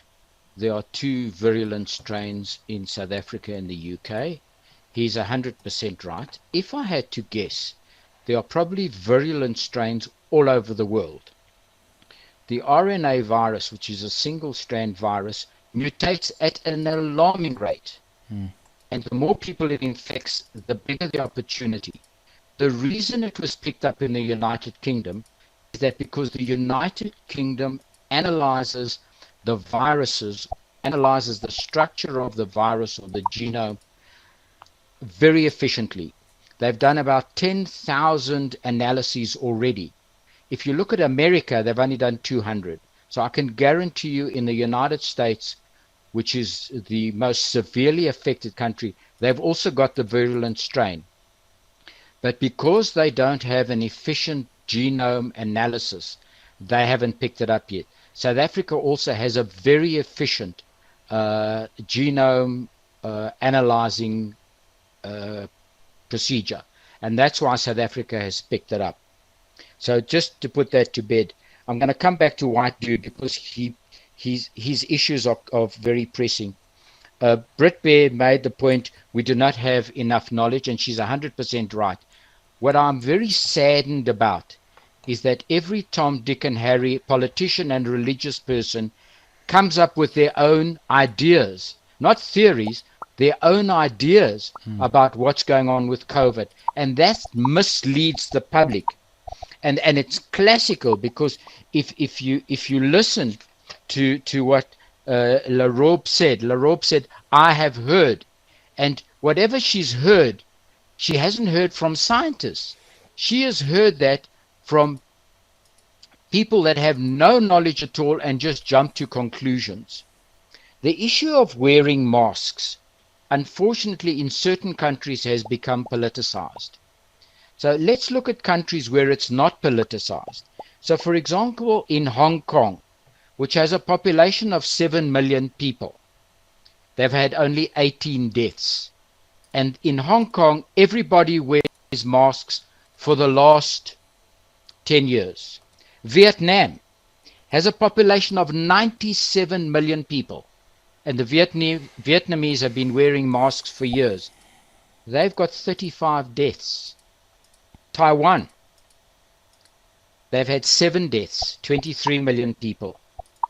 there are 2 virulent strains in South Africa and the UK. He's 100% right. If I had to guess, there are probably virulent strains all over the world. The RNA virus, which is a single strand virus, mutates at an alarming rate. And the more people it infects, the bigger the opportunity. The reason it was picked up in the United Kingdom is that because the United Kingdom analyzes the viruses, analyzes the structure of the virus or the genome very efficiently. They've done about 10,000 analyses already. If you look at America, they've only done 200. So I can guarantee you in the United States, which is the most severely affected country, they've also got the virulent strain. But because they don't have an efficient genome analysis, they haven't picked it up yet. South Africa also has a very efficient genome analyzing procedure. And that's why South Africa has picked it up. So just to put that to bed, I'm going to come back to White Dude because his issues are very pressing. Brit Bear made the point, we do not have enough knowledge, and she's 100% right. What I'm very saddened about is that every Tom, Dick, and Harry, politician and religious person, comes up with their own ideas, not theories, their own ideas about what's going on with COVID. And that misleads the public. And it's classical because if you listen to what LaRobe said, I have heard. And whatever she's heard, she hasn't heard from scientists. She has heard that from people that have no knowledge at all and just jump to conclusions. The issue of wearing masks, unfortunately, in certain countries has become politicized. So let's look at countries where it's not politicized. So for example, in Hong Kong, which has a population of 7 million people, they've had only 18 deaths. And in Hong Kong, everybody wears masks for the last 10 years. Vietnam has a population of 97 million people, and the Vietnamese have been wearing masks for years. They've got 35 deaths. Taiwan, they've had 7 deaths, 23 million people.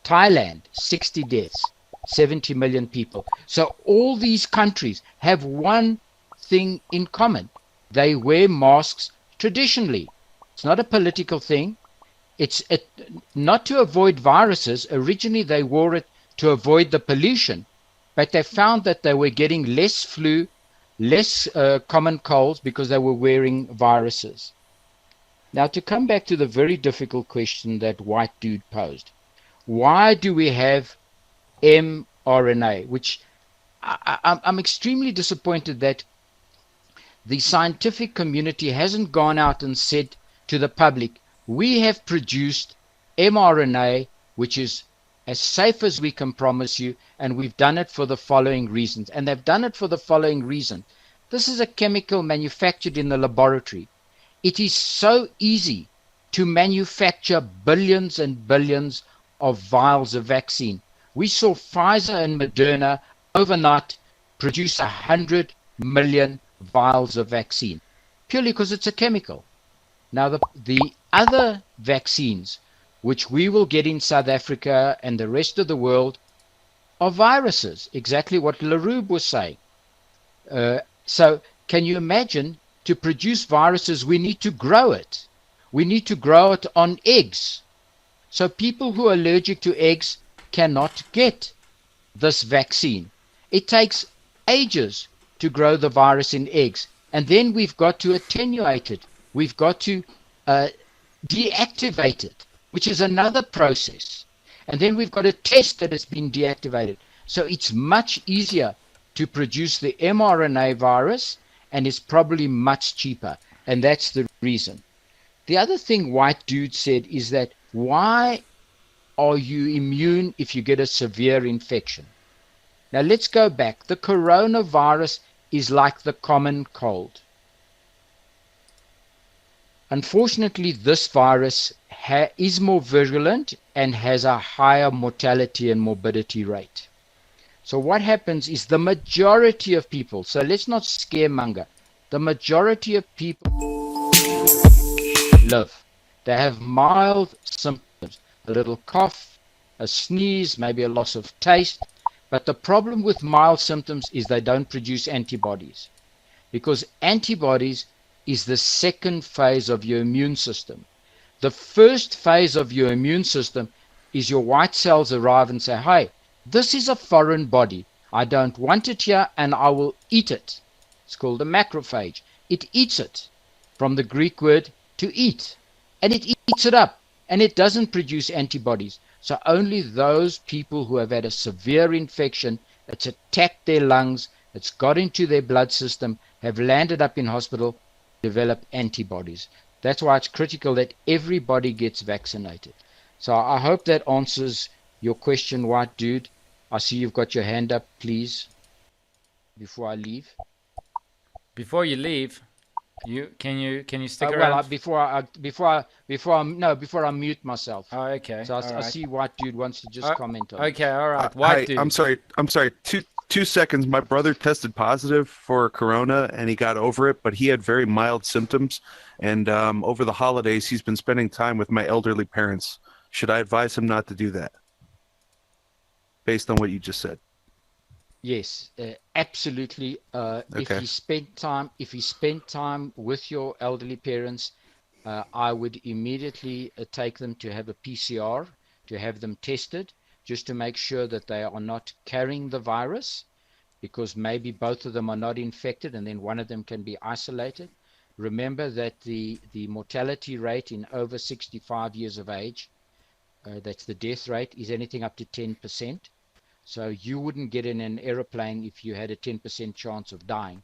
Thailand, 60 deaths, 70 million people. So all these countries have one thing in common. They wear masks traditionally. It's not a political thing. It's not to avoid viruses. Originally, they wore it to avoid the pollution, but they found that they were getting less flu, less common colds because they were wearing viruses. Now, to come back to the very difficult question that white dude posed, why do we have mRNA? Which I'm extremely disappointed that the scientific community hasn't gone out and said to the public, we have produced mRNA, which is as safe as we can promise you, and we've done it for the following reasons. And they've done it for the following reason. This is a chemical manufactured in the laboratory. It is so easy to manufacture billions and billions of vials of vaccine. We saw Pfizer and Moderna overnight produce 100 million vials of vaccine, purely because it's a chemical. Now, the other vaccines, which we will get in South Africa and the rest of the world, are viruses, exactly what Leroub was saying. So can you imagine, to produce viruses, we need to grow it. We need to grow it on eggs. So people who are allergic to eggs cannot get this vaccine. It takes ages to grow the virus in eggs. And then we've got to attenuate it. We've got to deactivate it, which is another process. And then we've got to test that it's been deactivated. So it's much easier to produce the mRNA virus, and it's probably much cheaper. And that's the reason. The other thing white dude said is that, why are you immune if you get a severe infection? Now let's go back. The coronavirus is like the common cold. Unfortunately, this virus is more virulent and has a higher mortality and morbidity rate. So what happens is the majority of people, so let's not scaremonger, the majority of people live. They have mild symptoms, a little cough, a sneeze, maybe a loss of taste. But the problem with mild symptoms is they don't produce antibodies, because antibodies is the second phase of your immune system. The first phase of your immune system is your white cells arrive and say, hey, this is a foreign body. I don't want it here, and I will eat it. It's called a macrophage. It eats it, from the Greek word to eat. And it eats it up, and it doesn't produce antibodies. So only those people who have had a severe infection that's attacked their lungs, that's got into their blood system, have landed up in hospital, develop antibodies. That's why it's critical that everybody gets vaccinated. So I hope that answers your question, white dude. I see you've got your hand up, please, before I leave. Before you leave, can you stick well, around? Before I mute myself. Oh, okay. So I see white dude wants to just comment on it. Okay, all right. White dude. I'm sorry. 2 seconds. My brother tested positive for corona and he got over it, but he had very mild symptoms. And over the holidays, he's been spending time with my elderly parents. Should I advise him not to do that, based on what you just said? Yes, absolutely. Okay. If he spent time with your elderly parents, I would immediately take them to have a PCR, to have them tested, just to make sure that they are not carrying the virus, because maybe both of them are not infected and then one of them can be isolated. Remember that the mortality rate in over 65 years of age, that's the death rate, is anything up to 10%. So you wouldn't get in an aeroplane if you had a 10% chance of dying.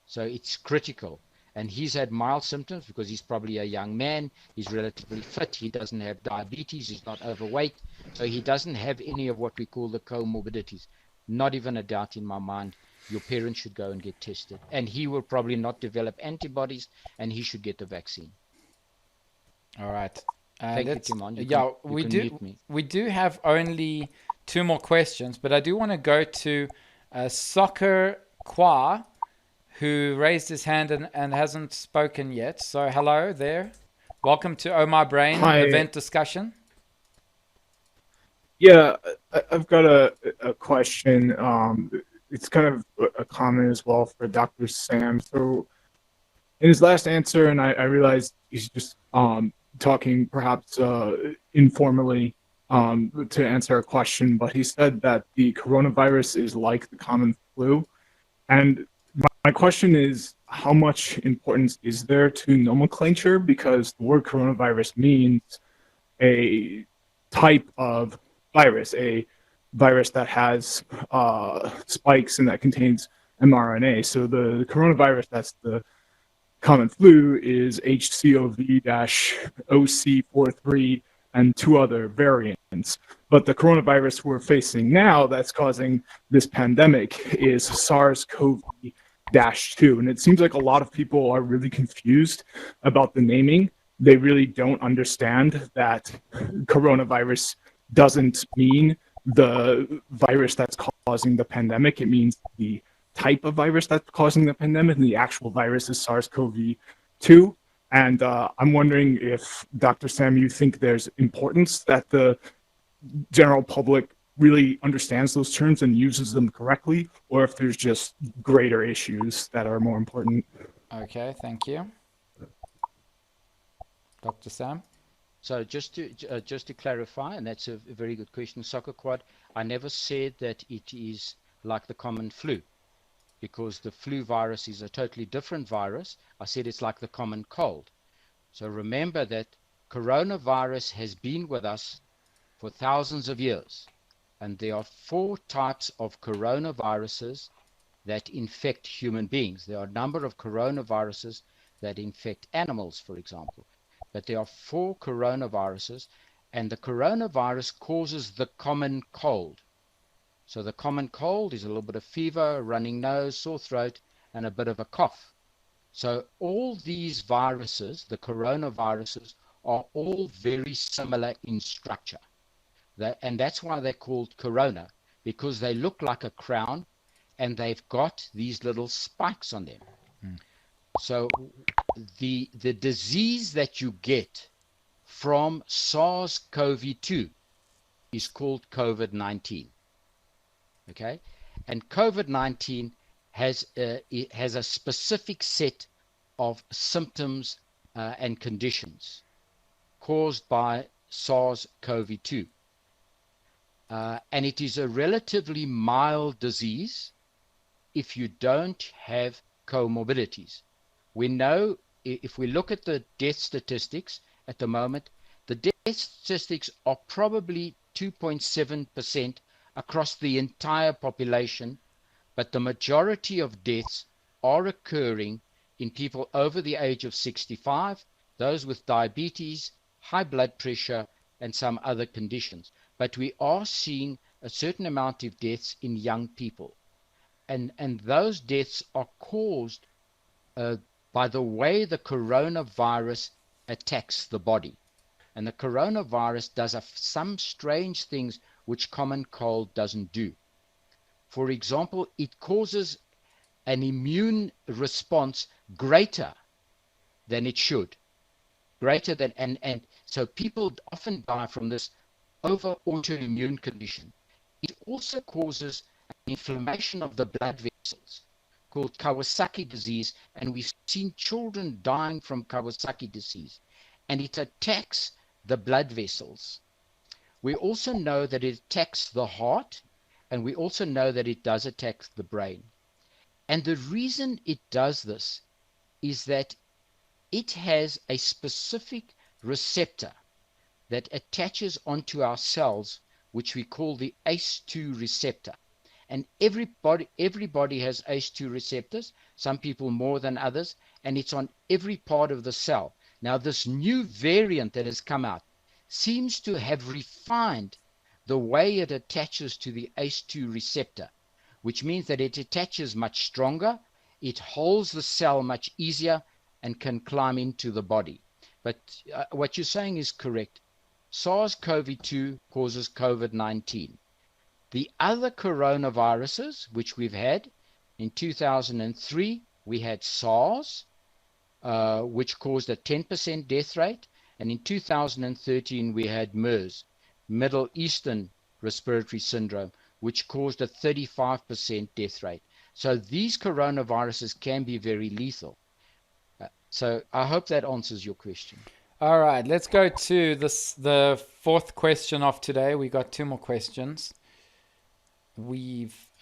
So it's critical. And he's had mild symptoms because he's probably a young man. He's relatively fit. He doesn't have diabetes. He's not overweight. So he doesn't have any of what we call the comorbidities. not even a doubt in my mind, your parents should go and get tested. And he will probably not develop antibodies, and he should get the vaccine. All right. Thank you, Timon. Yeah, you can mute me. we do have only 2 more questions, but I do want to go to Soccer Qua, who raised his hand and hasn't spoken yet. So hello there. Welcome to Oh My Brain Hi. event discussion. Yeah, I've got a question. It's kind of a comment as well for Dr. Sam. So in his last answer, and I realized he's just talking perhaps informally to answer a question, but he said that the coronavirus is like the common flu. And my question is, how much importance is there to nomenclature? Because the word coronavirus means a type of virus, a virus that has spikes and that contains mRNA. So the coronavirus, that's the common flu, is HCOV-OC43 and 2 other variants. But the coronavirus we're facing now that's causing this pandemic is SARS-CoV-2. And it seems like a lot of people are really confused about the naming. They really don't understand that coronavirus doesn't mean the virus that's causing the pandemic. It means the type of virus that's causing the pandemic, and the actual virus is SARS-CoV-2. And I'm wondering if, Dr. Sam, you think there's importance that the general public really understands those terms and uses them correctly, or if there's just greater issues that are more important. Okay, thank you. Dr. Sam? So just to clarify, and that's a very good question, Soccer Quad, I never said that it is like the common flu, because the flu virus is a totally different virus. I said it's like the common cold. So remember that coronavirus has been with us for thousands of years, and there are 4 types of coronaviruses that infect human beings. There are a number of coronaviruses that infect animals, for example. But there are 4 coronaviruses, and the coronavirus causes the common cold. So the common cold is a little bit of fever, running nose, sore throat, and a bit of a cough. So all these viruses, the coronaviruses, are all very similar in structure. And that's why they're called corona, because they look like a crown, and they've got these little spikes on them. So the disease that you get from SARS-CoV-2 is called COVID-19. Okay, and COVID-19 has a specific set of symptoms and conditions caused by SARS-CoV-2, and it is a relatively mild disease if you don't have comorbidities. We know, if we look at the death statistics at the moment, the death statistics are probably 2.7% across the entire population, but the majority of deaths are occurring in people over the age of 65, those with diabetes, high blood pressure, and some other conditions. But we are seeing a certain amount of deaths in young people. And those deaths are caused by the way the coronavirus attacks the body. And the coronavirus does some strange things which common cold doesn't do. For example, it causes an immune response greater than it should. Greater than, and so people often die from this over autoimmune condition. It also causes an inflammation of the blood vessels called Kawasaki disease, and we've seen children dying from Kawasaki disease, and it attacks the blood vessels. We also know that it attacks the heart, and we also know that it does attack the brain. And the reason it does this is that it has a specific receptor that attaches onto our cells, which we call the ACE2 receptor. And everybody has ACE2 receptors, some people more than others, and it's on every part of the cell. Now, this new variant that has come out seems to have refined the way it attaches to the ACE2 receptor. which means that it attaches much stronger, it holds the cell much easier, and can climb into the body. But what you're saying is correct. SARS-CoV-2 causes COVID-19. The other coronaviruses, which we've had, in 2003, we had SARS, which caused a 10% death rate. And in 2013, we had MERS, Middle Eastern Respiratory Syndrome, which caused a 35% death rate. So these coronaviruses can be very lethal. So I hope that answers your question. All right, let's go to the fourth question of today. We got two more questions.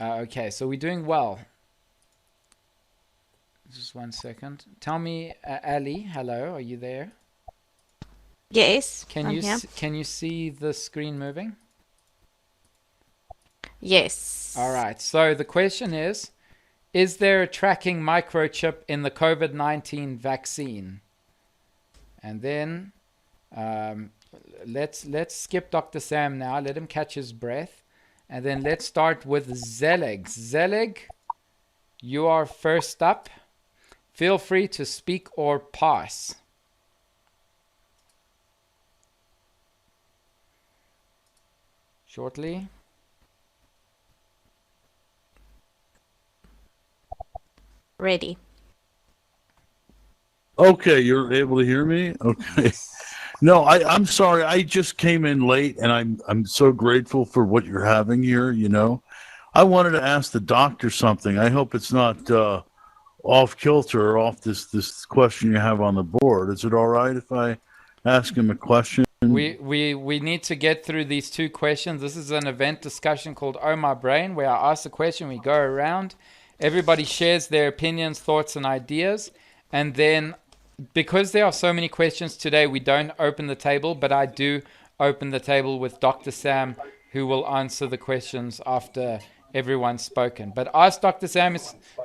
Okay, so we're doing well. Just 1 second. Tell me, Ali, hello, are you there? Yes, Can I'm you here. can you see the screen moving? Yes. All right. So the question is there a tracking microchip in the COVID-19 vaccine? And then let's skip Dr. Sam now. Let him catch his breath. And then let's start with Zelig. Zelig, you are first up. Feel free to speak or pass. Shortly. Ready. Okay, you're able to hear me? Okay. No, I'm sorry. I just came in late, and I'm so grateful for what you're having here. You know, I wanted to ask the doctor something. I hope it's not off kilter or off this question you have on the board. Is it all right if I ask him a question? We need to get through these two questions. This is an event discussion called Oh My Brain, where I ask a question, we go around, everybody shares their opinions, thoughts, and ideas, and then because there are so many questions today, we don't open the table, but I do open the table with Dr. Sam, who will answer the questions after everyone's spoken. But ask Dr. Sam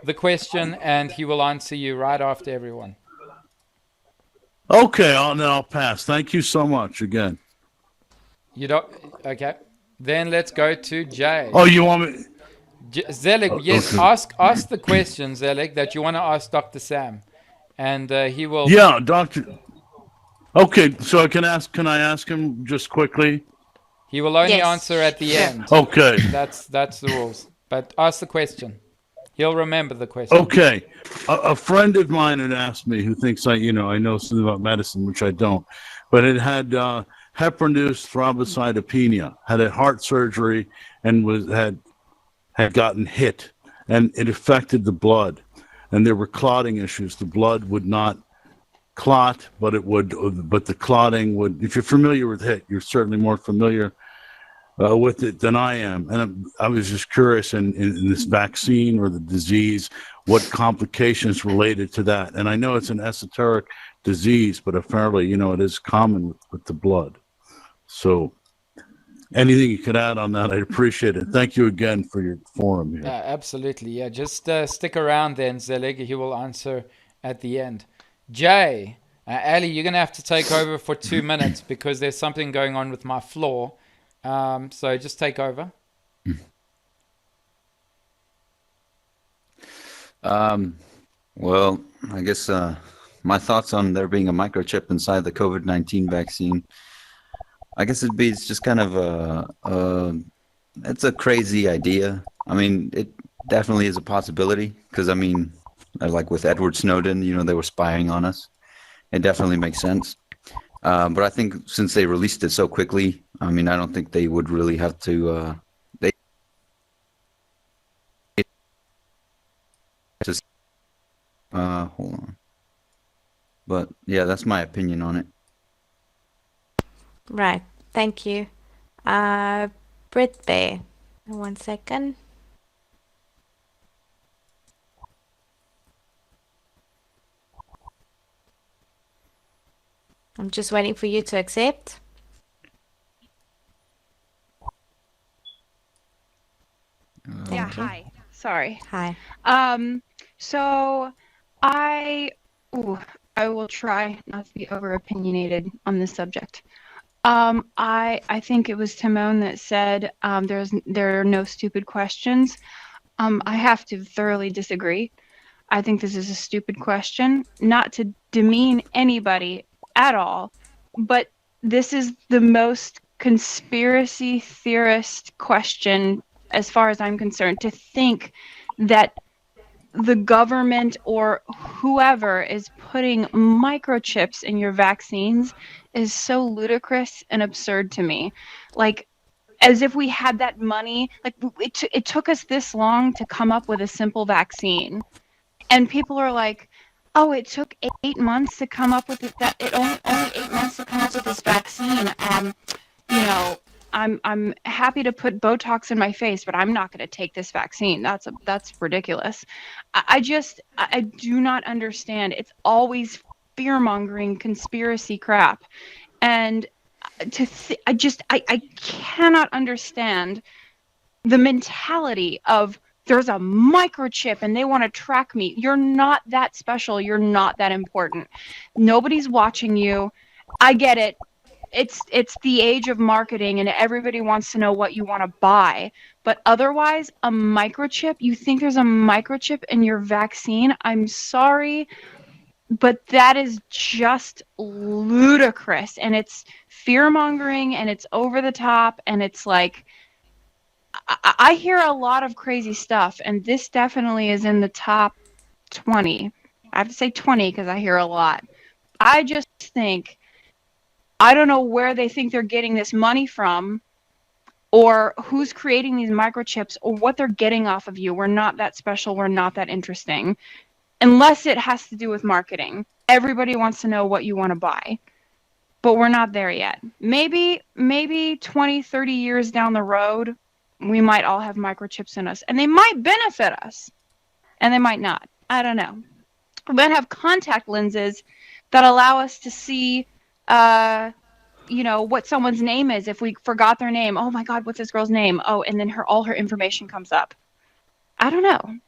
the question, and he will answer you right after everyone. Okay, then I'll pass. Thank you so much again. You don't? Okay. Then let's go to Jay. Oh, you want me? Zelig, yes. Okay. Ask the question, Zelig, that you want to ask Dr. Sam, and he will. Yeah, Doctor. Okay, so can I ask him just quickly? He will only answer at the end. Okay. That's the rules. But ask the question. He'll remember the question. Okay. A friend of mine had asked me, who thinks I know something about medicine, which I don't, but it had heparin-induced thrombocytopenia, had a heart surgery, and had gotten hit, and it affected the blood, and there were clotting issues. The blood would not clot, but the clotting would. If you're familiar with HIT, you're certainly more familiar with it than I am. And I was just curious in this vaccine or the disease, what complications related to that. And I know it's an esoteric disease, but apparently, it is common with the blood. So anything you could add on that, I'd appreciate it. Thank you again for your forum here. Absolutely. Yeah, just stick around then, Zelig. He will answer at the end. Jay, Ali, you're going to have to take over for 2 minutes because there's something going on with my floor. So just take over. Well, I guess my thoughts on there being a microchip inside the COVID-19 vaccine, I guess it's just kind of it's a crazy idea. I mean, it definitely is a possibility because, like with Edward Snowden, they were spying on us. It definitely makes sense. But I think since they released it so quickly, I don't think they would really have to. Hold on. But yeah, that's my opinion on it. Right. Thank you. Brit Bay. 1 second. I'm just waiting for you to accept. Yeah, hi. Sorry. Hi. So I will try not to be over opinionated on this subject. I think it was Timon that said there are no stupid questions. I have to thoroughly disagree. I think this is a stupid question, not to demean anybody at all, but this is the most conspiracy theorist question, as far as I'm concerned, to think that the government or whoever is putting microchips in your vaccines is so ludicrous and absurd to me. Like, as if we had that money. Like, it took us this long to come up with a simple vaccine. And people are like, oh, it took 8 months to come up with that. It only 8 months to come up with this vaccine. You know, I'm happy to put Botox in my face, but I'm not going to take this vaccine. That's ridiculous. I do not understand. It's always fear mongering conspiracy crap, and I cannot understand the mentality of there's a microchip and they want to track me. You're not that special. You're not that important. Nobody's watching you. I get it. It's the age of marketing and everybody wants to know what you want to buy. But otherwise, a microchip, you think there's a microchip in your vaccine? I'm sorry, but that is just ludicrous, and it's fear mongering, and it's over the top, and it's like, I hear a lot of crazy stuff, and this definitely is in the top 20. I have to say 20 because I hear a lot. I just think, I don't know where they think they're getting this money from, or who's creating these microchips, or what they're getting off of you. We're not that special. We're not that interesting. Unless it has to do with marketing. Everybody wants to know what you want to buy. But we're not there yet. Maybe 20, 30 years down the road, we might all have microchips in us. And they might benefit us. And they might not. I don't know. We might have contact lenses that allow us to see, what someone's name is. If we forgot their name. Oh my God, what's this girl's name? Oh, and then all her information comes up. I don't know.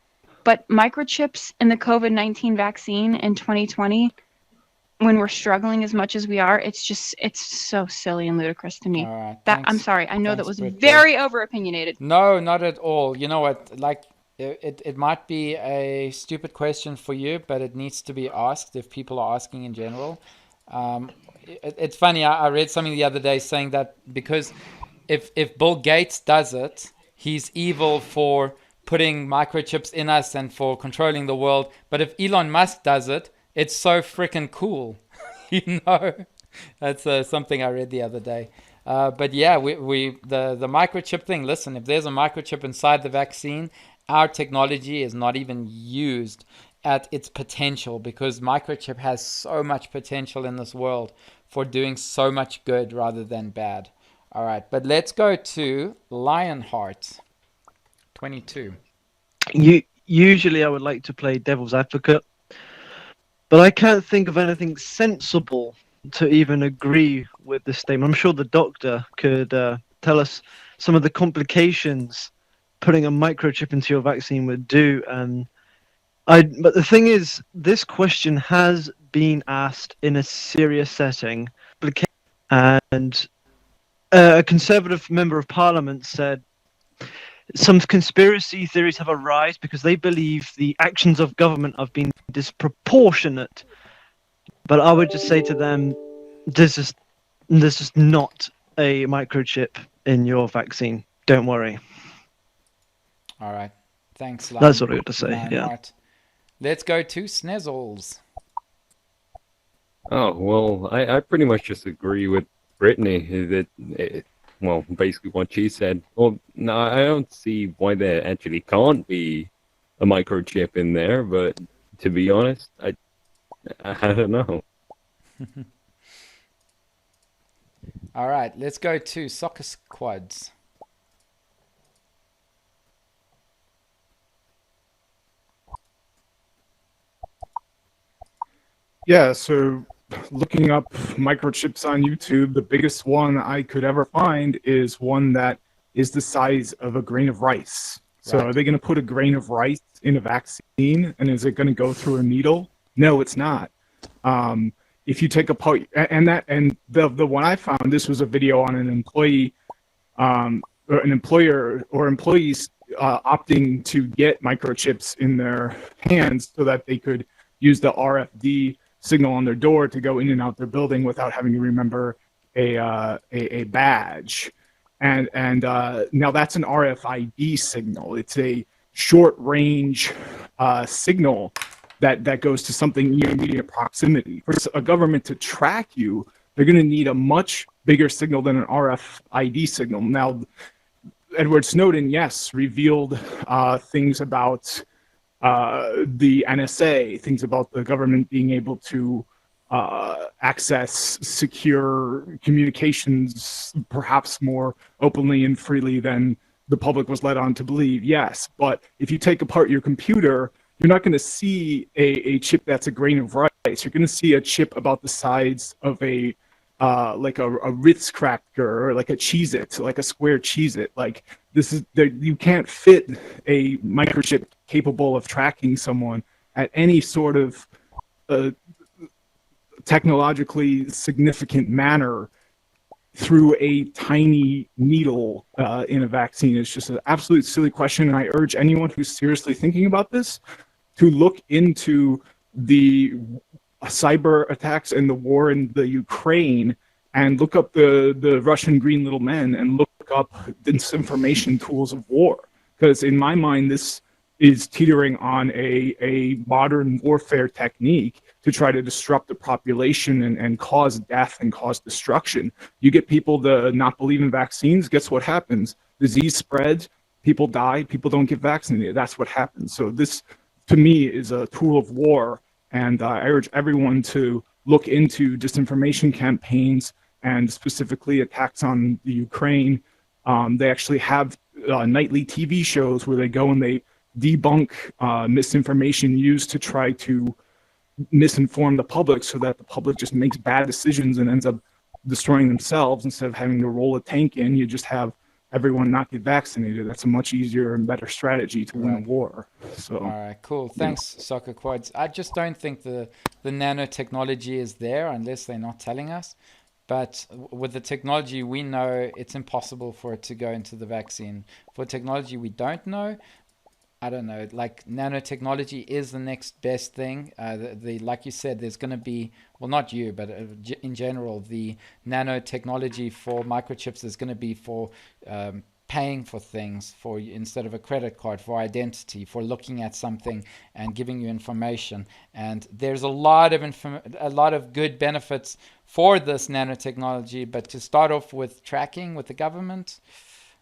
But microchips in the COVID-19 vaccine in 2020, when we're struggling as much as we are, it's so silly and ludicrous to me. All right, I'm thanks. sorry. I know that Thanks, was Britt. very over opinionated. No, not at all. You know what? Like, it might be a stupid question for you, but it needs to be asked if people are asking in general. It's funny. I read something the other day saying that because if Bill Gates does it, he's evil for putting microchips in us and for controlling the world. But if Elon Musk does it, it's so freaking cool. That's something I read the other day. But yeah, the microchip thing. Listen, if there's a microchip inside the vaccine, our technology is not even used at its potential, because microchip has so much potential in this world for doing so much good rather than bad. All right, but let's go to Lionheart 22. Usually I would like to play devil's advocate, but I can't think of anything sensible to even agree with this statement. I'm sure the doctor could tell us some of the complications putting a microchip into your vaccine would do. But the thing is, this question has been asked in a serious setting, and a Conservative member of Parliament said some conspiracy theories have arisen because they believe the actions of government have been disproportionate. But I would just say to them, this is not a microchip in your vaccine. Don't worry. All right. Thanks, That's what I got to say, yeah. Lionheart. Let's go to Snezzles. Oh, well, I pretty much just agree with Brittany well, basically what she said. Well, no, I don't see why there actually can't be a microchip in there, but to be honest, I don't know. All right, let's go to Soccer Squads. Yeah, so looking up microchips on YouTube, the biggest one I could ever find is one that is the size of a grain of rice. So Right. are they going to put a grain of rice in a vaccine, and is it going to go through a needle? No, it's not. If you take the one I found, this was a video on an employee, or an employer or employees opting to get microchips in their hands so that they could use the RFD signal on their door to go in and out their building without having to remember a badge. And now that's an RFID signal. It's a short range signal that goes to something in your immediate proximity. For a government to track you, they're going to need a much bigger signal than an RFID signal. Now, Edward Snowden, yes, revealed things about the NSA, things about the government being able to access secure communications perhaps more openly and freely than the public was led on to believe, yes. But if you take apart your computer, you're not going to see a chip that's a grain of rice. You're going to see a chip about the size of a like a Ritz cracker or like a Cheez-It, like a square Cheez-It. Like this is you can't fit a microchip capable of tracking someone at any sort of technologically significant manner through a tiny needle in a vaccine. It's just an absolute silly question, and I urge anyone who's seriously thinking about this to look into the cyber attacks and the war in the Ukraine and look up the Russian green little men and look up disinformation tools of war. Because in my mind, this is teetering on a modern warfare technique to try to disrupt the population and cause death and cause destruction. You get people to not believe in vaccines, guess what happens? Disease spreads, people die, people don't get vaccinated. That's what happens. So this, to me, is a tool of war. And I urge everyone to look into disinformation campaigns and specifically attacks on the Ukraine. They actually have nightly TV shows where they go and they debunk misinformation used to try to misinform the public so that the public just makes bad decisions and ends up destroying themselves. Instead of having to roll a tank in, you just have everyone not get vaccinated. That's a much easier and better strategy to win a war. So, all right, cool. Thanks, Soccer Quads. I just don't think the nanotechnology is there unless they're not telling us. But with the technology we know, it's impossible for it to go into the vaccine. For technology we don't know, I don't know, like nanotechnology is the next best thing. Like you said, there's going to be, well, not you, but in general, the nanotechnology for microchips is going to be for paying for things, for instead of a credit card, for identity, for looking at something and giving you information. And there's a lot of good benefits for this nanotechnology. But to start off with tracking with the government,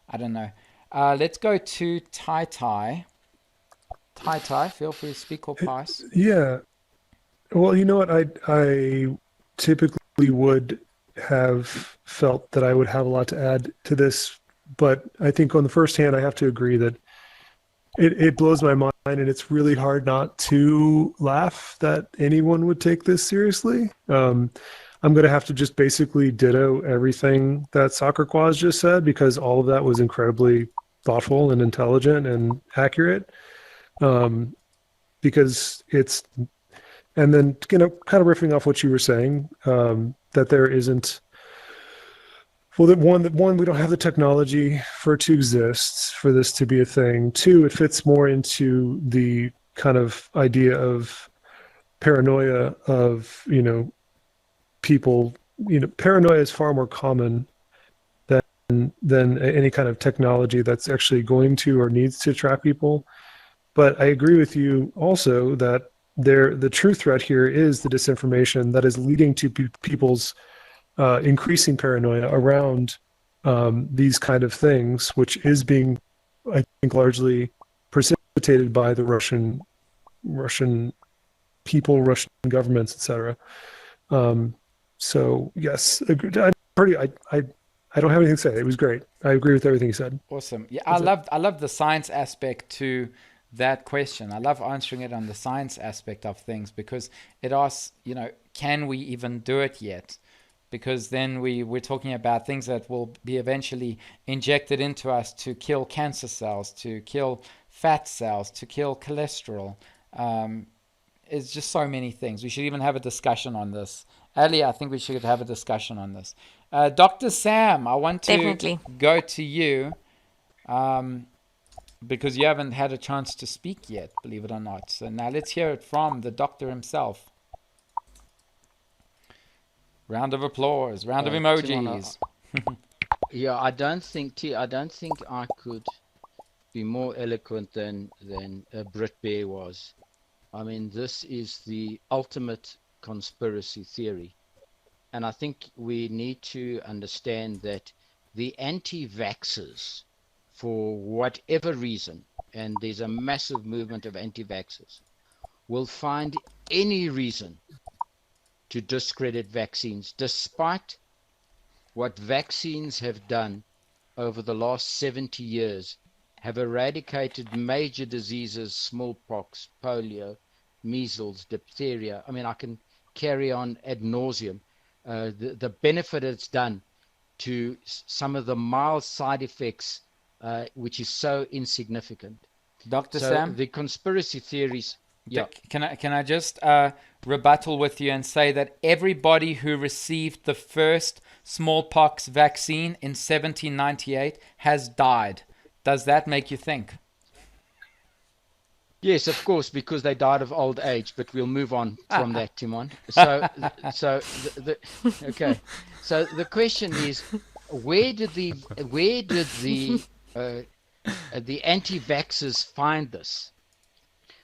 I don't know. Let's go to Tai. Tai, feel free to speak or pass. Yeah. Well, you know what? I typically would have felt that I would have a lot to add to this, but I think on the first hand, I have to agree that it blows my mind, and it's really hard not to laugh that anyone would take this seriously. I'm going to have to just basically ditto everything that Soccer Quaz just said, because all of that was incredibly thoughtful and intelligent and accurate. Because it's, and then, kind of riffing off what you were saying, that there isn't, well, that one, we don't have the technology for it to exist, for this to be a thing. Two, it fits more into the kind of idea of paranoia of, people, paranoia is far more common than any kind of technology that's actually going to or needs to track people. But I agree with you also that the true threat here is the disinformation that is leading to people's increasing paranoia around these kind of things, which is being, I think, largely precipitated by the Russian people, Russian governments, etc. So yes, I don't have anything to say. It was great. I agree with everything you said. Awesome. Yeah, I love the science aspect to that question. I love answering it on the science aspect of things, because it asks, can we even do it yet? Because then we're talking about things that will be eventually injected into us to kill cancer cells, to kill fat cells, to kill cholesterol. It's just so many things. We should even have a discussion on this. Ali, I think we should have a discussion on this. Dr. Sam, I want to go to you. because you haven't had a chance to speak yet, believe it or not. So now let's hear it from the doctor himself. Round of applause, round of Timon, emojis. yeah, I don't think I could be more eloquent than Brit Bear was. I mean, this is the ultimate conspiracy theory. And I think we need to understand that the anti-vaxxers, for whatever reason, and there's a massive movement of anti-vaxxers, will find any reason to discredit vaccines, despite what vaccines have done over the last 70 years, have eradicated major diseases, smallpox, polio, measles, diphtheria. I mean, I can carry on ad nauseum. The benefit it's done to some of the mild side effects, which is so insignificant. Dr. So Sam? the conspiracy theories. Yeah. Can I just rebuttal with you and say that everybody who received the first smallpox vaccine in 1798 has died. Does that make you think? Yes, of course, because they died of old age. But we'll move on from that, Timon. So okay. So the question is, where did the anti-vaxxers find this?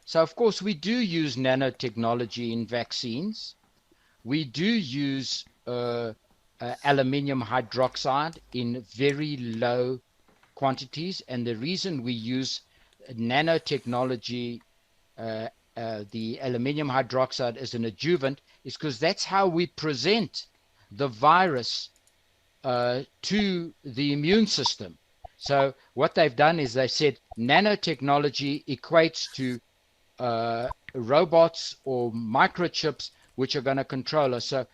So, of course, we do use nanotechnology in vaccines. We do use aluminium hydroxide in very low quantities. And the reason we use nanotechnology, the aluminium hydroxide as an adjuvant, is because that's how we present the virus to the immune system. So what they've done is they said nanotechnology equates to robots or microchips which are going to control us. So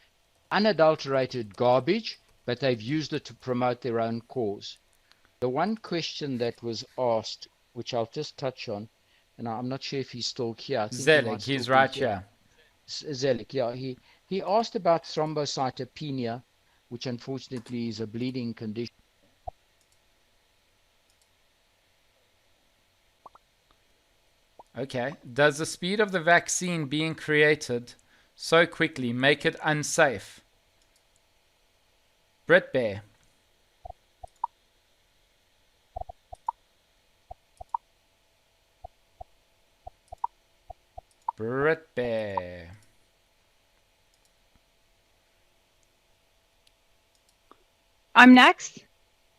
unadulterated garbage, but they've used it to promote their own cause. The one question that was asked, which I'll just touch on, and I'm not sure if he's still here. Zelik, he's right here. Zelik, yeah. He asked about thrombocytopenia, which unfortunately is a bleeding condition. Okay. Does the speed of the vaccine being created so quickly make it unsafe? Brit Bear. Brit Bear. I'm next?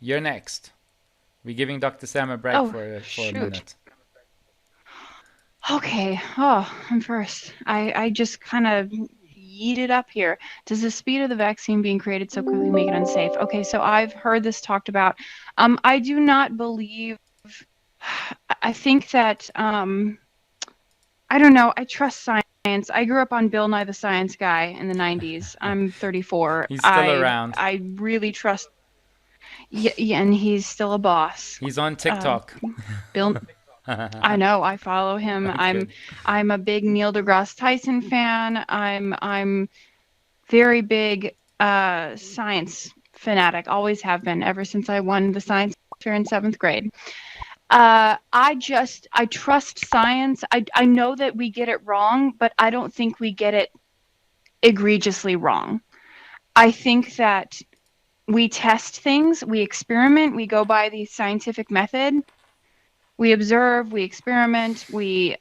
You're next. We're giving Dr. Sam a break for a minute. Okay. Oh, I'm first. I just kind of yeeted up here. Does the speed of the vaccine being created so quickly make it unsafe? Okay, so I've heard this talked about. I do not believe. I think that I don't know. I trust science. I grew up on Bill Nye the Science Guy in the 90s. I'm 34. He's still around. I really trust. Yeah, and he's still a boss. He's on TikTok. Bill. I know. I follow him. Okay. I'm a big Neil deGrasse Tyson fan. I'm very big science fanatic. Always have been ever since I won the science fair in 7th grade. I trust science. I know that we get it wrong, but I don't think we get it egregiously wrong. I think that we test things, we experiment, we go by the scientific method. We observe, we experiment, we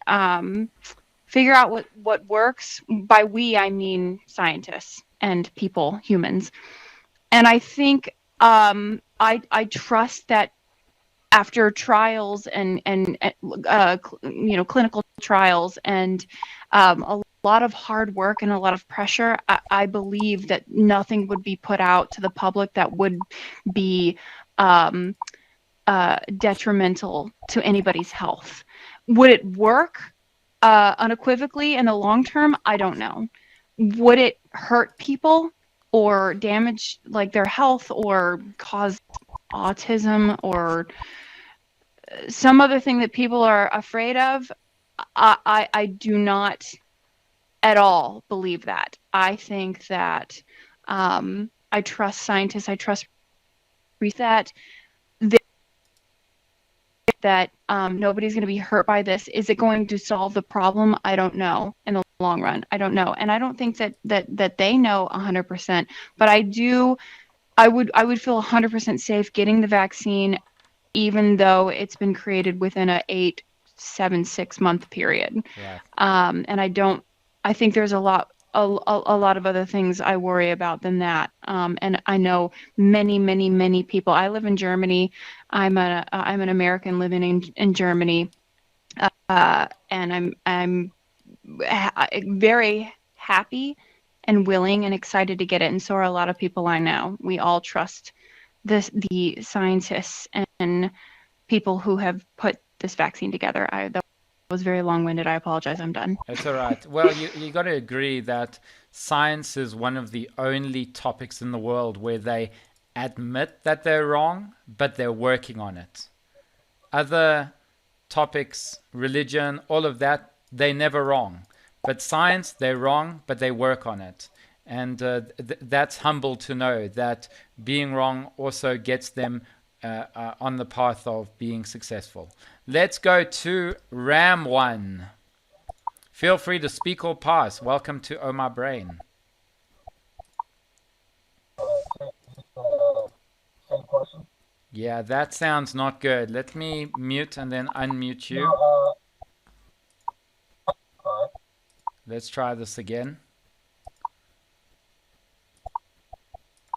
figure out what works. By we, I mean scientists and people, humans. And I think I trust that after trials and clinical trials and a lot of hard work and a lot of pressure, I believe that nothing would be put out to the public that would be detrimental to anybody's health. Would it work unequivocally in the long term? I don't know. Would it hurt people or damage like their health or cause autism or some other thing that people are afraid of? I do not at all believe that. I think that I trust scientists. I trust that that nobody's going to be hurt by this. Is it going to solve the problem? I don't know. In the long run, I don't know, and I don't think that they know 100%. But I would feel 100% safe getting the vaccine, even though it's been created within a 8, 7, 6 month period. Right. And I think there's a lot of other things I worry about than that. And I know many people. I live in Germany. I'm an American living in Germany, and I'm very happy and willing and excited to get it. And so are a lot of people I know. We all trust the scientists and people who have put this vaccine together. That was very long-winded. I apologize. I'm done. That's all right. Well, you got to agree that science is one of the only topics in the world where they admit that they're wrong, but they're working on it. Other topics, religion, all of that, they're never wrong. But science, they're wrong, but they work on it. And that's humble to know that being wrong also gets them on the path of being successful. Let's go to Ram1. Feel free to speak or pass. Welcome to Oh My Brain. Yeah, that sounds not good. Let me mute and then unmute you. Let's try this again.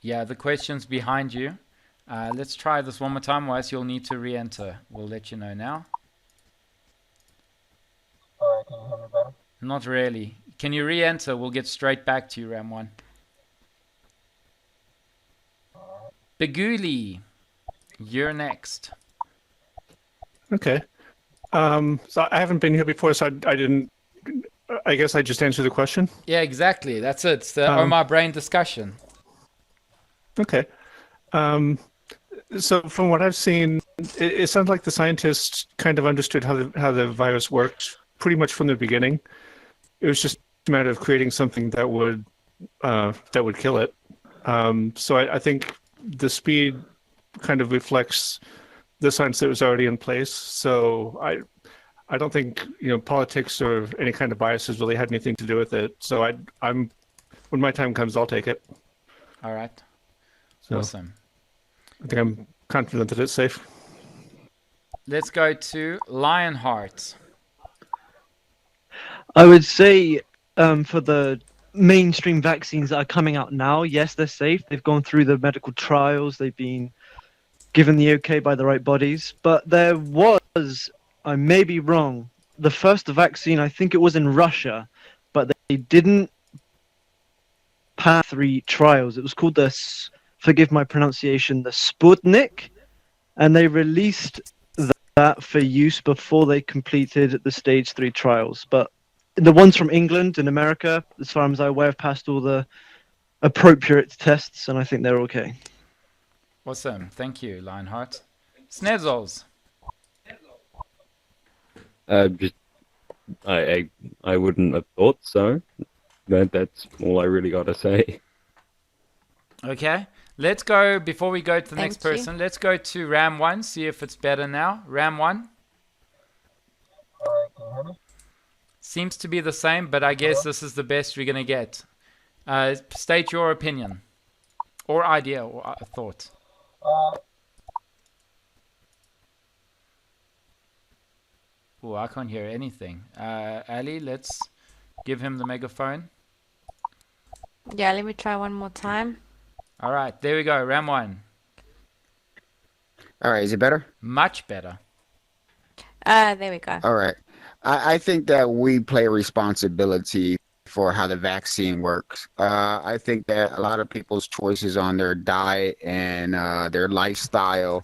Yeah, the question's behind you. Let's try this one more time, otherwise you'll need to re-enter. We'll let you know now. Can you hear me better? Not really. Can you re-enter? We'll get straight back to you, Ram1. Beguli, you're next. Okay. So I haven't been here before, so I didn't. I guess I just answered the question. Yeah, exactly. That's it. It's the Oh My Brain discussion. Okay. So from what I've seen, it sounds like the scientists kind of understood how the virus worked pretty much from the beginning. It was just a matter of creating something that would kill it. So I think the speed kind of reflects the science that was already in place. So I don't think politics or any kind of biases really had anything to do with it. So I'm when my time comes, I'll take it. All right. So awesome. I think I'm confident that it's safe. Let's go to Lionheart. I would say for the mainstream vaccines that are coming out now, yes, they're safe. They've gone through the medical trials. They've been given the okay by the right bodies. But there was, I may be wrong, the first vaccine, I think it was in Russia, but they didn't pass 3 trials. It was called forgive my pronunciation, the Sputnik, and they released that for use before they completed the stage 3 trials. But the ones from England and America, as far as I'm aware, have passed all the appropriate tests, and I think they're okay. Awesome. Thank you, Lionheart. Snezzles. I wouldn't have thought so. That's all I really got to say. Okay. Let's go, before we go to the next Thank you. person, let's go to Ram1, see if it's better now. Ram1. Can you hear me? Seems to be the same, but I guess this is the best we're going to get. State your opinion, or idea, or thought. Oh, I can't hear anything. Ali, let's give him the megaphone. Yeah, let me try one more time. All right, there we go, Ram1. All right, is it better? Much better. There we go. All right. I think that we play a responsibility for how the vaccine works. I think that a lot of people's choices on their diet and their lifestyle,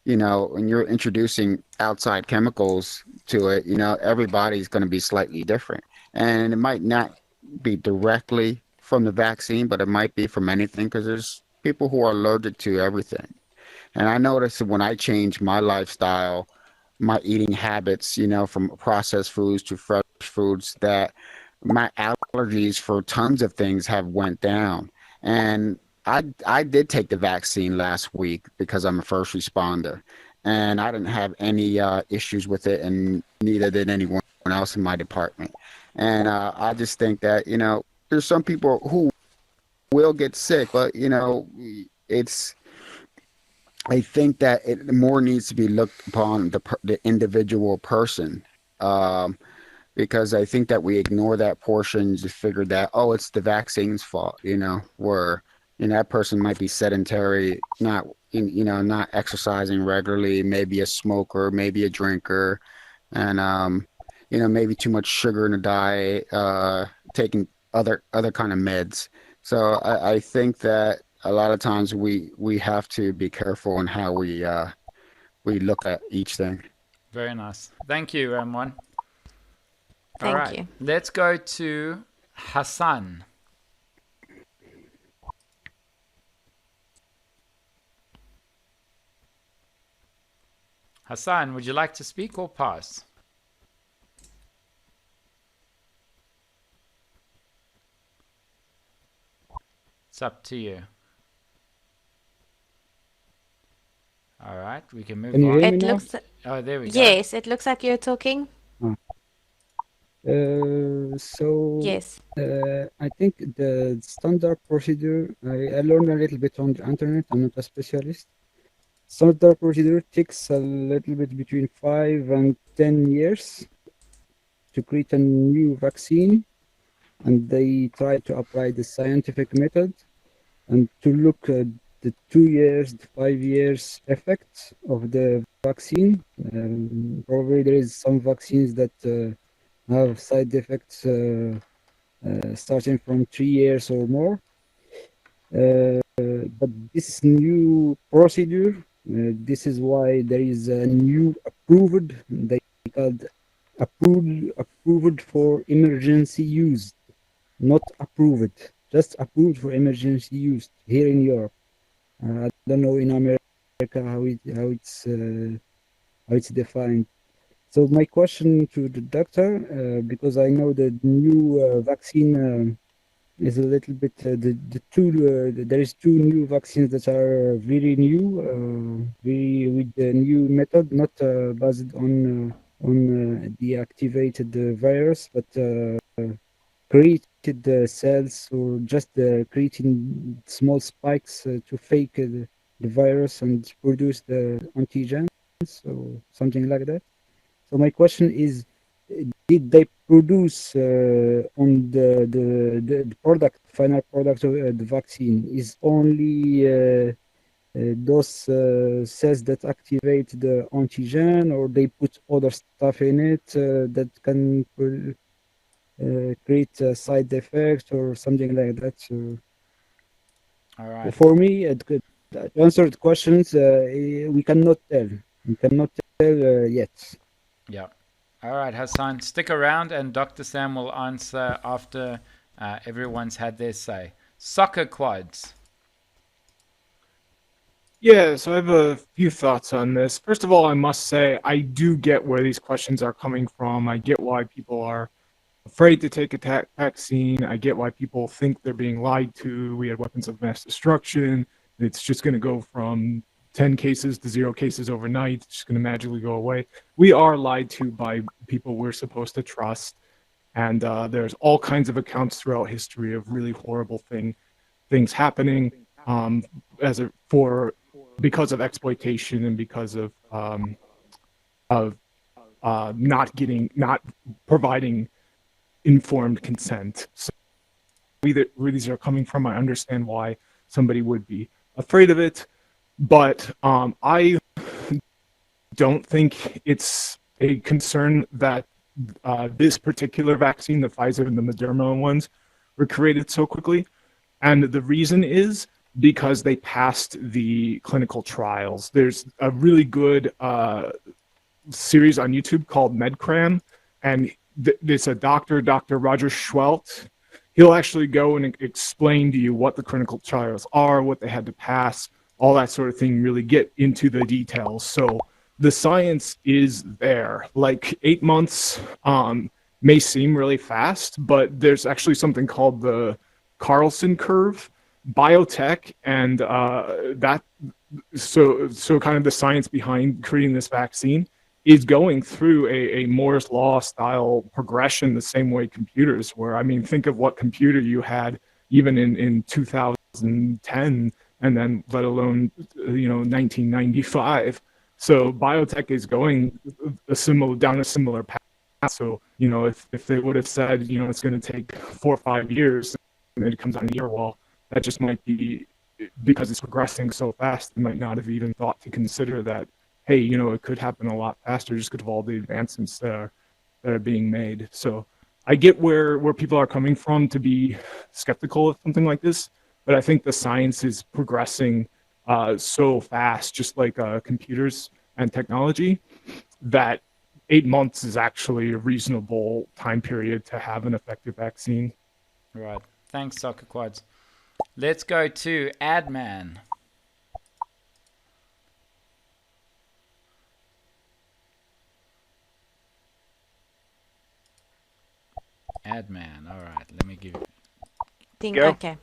when you're introducing outside chemicals to it, everybody's going to be slightly different. And it might not be directly from the vaccine, but it might be from anything, because there's people who are allergic to everything. And I noticed when I changed my lifestyle, my eating habits, from processed foods to fresh foods, that my allergies for tons of things have went down. And I did take the vaccine last week because I'm a first responder. and I didn't have any issues with it, and neither did anyone else in my department. And I just think that, there's some people who will get sick, but it's I think that it more needs to be looked upon the individual person, um, because I think that we ignore that portion, just figure that, oh, it's the vaccine's fault, where that person might be sedentary, not not exercising regularly, maybe a smoker, maybe a drinker, and maybe too much sugar in the diet, taking other kind of meds. So I think that a lot of times we have to be careful in how we look at each thing. Very nice. Thank you, Ramon. All Thank right, you. let's go to Hassan. Hassan, would you like to speak or pass? It's up to you. All right, we can move Can you on. hear me It now? looks. Oh, there we go. Yes, it looks like you're talking. Yes. I think the standard procedure, I learned a little bit on the internet. I'm not a specialist. Standard procedure takes a little bit between 5 and 10 years to create a new vaccine, and they try to apply the scientific method and to look at the 2 years, the 5 years effect of the vaccine. Probably there is some vaccines that have side effects starting from 3 years or more. But this new procedure, this is why there is a new approved, they called approved for emergency use, not approved, just approved for emergency use here in Europe. I don't know in America how it's defined. So my question to the doctor, because I know the new vaccine is a little bit there is two new vaccines that are very new, very with the new method, not based on deactivated virus, but created cells or just creating small spikes to fake the virus and produce the antigens or something like that. So my question is, did they produce on the product, final product of the vaccine is only those cells that activate the antigen, or they put other stuff in it that can create a side effect or something like that? So All right. for me, to answer the questions, we cannot tell. We cannot tell yet. Yeah. All right, Hassan, stick around and Dr. Sam will answer after everyone's had their say. Soccer quads. Yeah, so I have a few thoughts on this. First of all, I must say I do get where these questions are coming from. I get why people are afraid to take a vaccine. I get why people think they're being lied to. We had weapons of mass destruction. It's just going to go from 10 cases to 0 cases overnight. It's just going to magically go away. We are lied to by people we're supposed to trust. And there's all kinds of accounts throughout history of really horrible things happening because of exploitation and because of not providing informed consent. So where these are coming from, I understand why somebody would be afraid of it, but I don't think it's a concern that this particular vaccine, the Pfizer and the Moderna ones, were created so quickly. And the reason is because they passed the clinical trials. There's a really good series on YouTube called MedCram, and it's a Dr. Roger Schwelt. He'll actually go and explain to you what the clinical trials are, what they had to pass, all that sort of thing, really get into the details. So the science is there. Like 8 months may seem really fast, but there's actually something called the Carlson curve. Biotech and so kind of the science behind creating this vaccine is going through a Moore's law style progression, the same way computers were. I mean, think of what computer you had even in 2010, and then let alone 1995. So biotech is going down a similar path. So if they would have said it's going to take 4 or 5 years, and it comes out in a year, well, that just might be because it's progressing so fast. They might not have even thought to consider that. Hey, it could happen a lot faster just because of all the advancements that are being made. So I get where people are coming from to be skeptical of something like this, but I think the science is progressing so fast, just like computers and technology, that 8 months is actually a reasonable time period to have an effective vaccine. Right. Thanks, Soccer Quads. Let's go to Adman. Adman. All right. Let me give you. Go. Okay.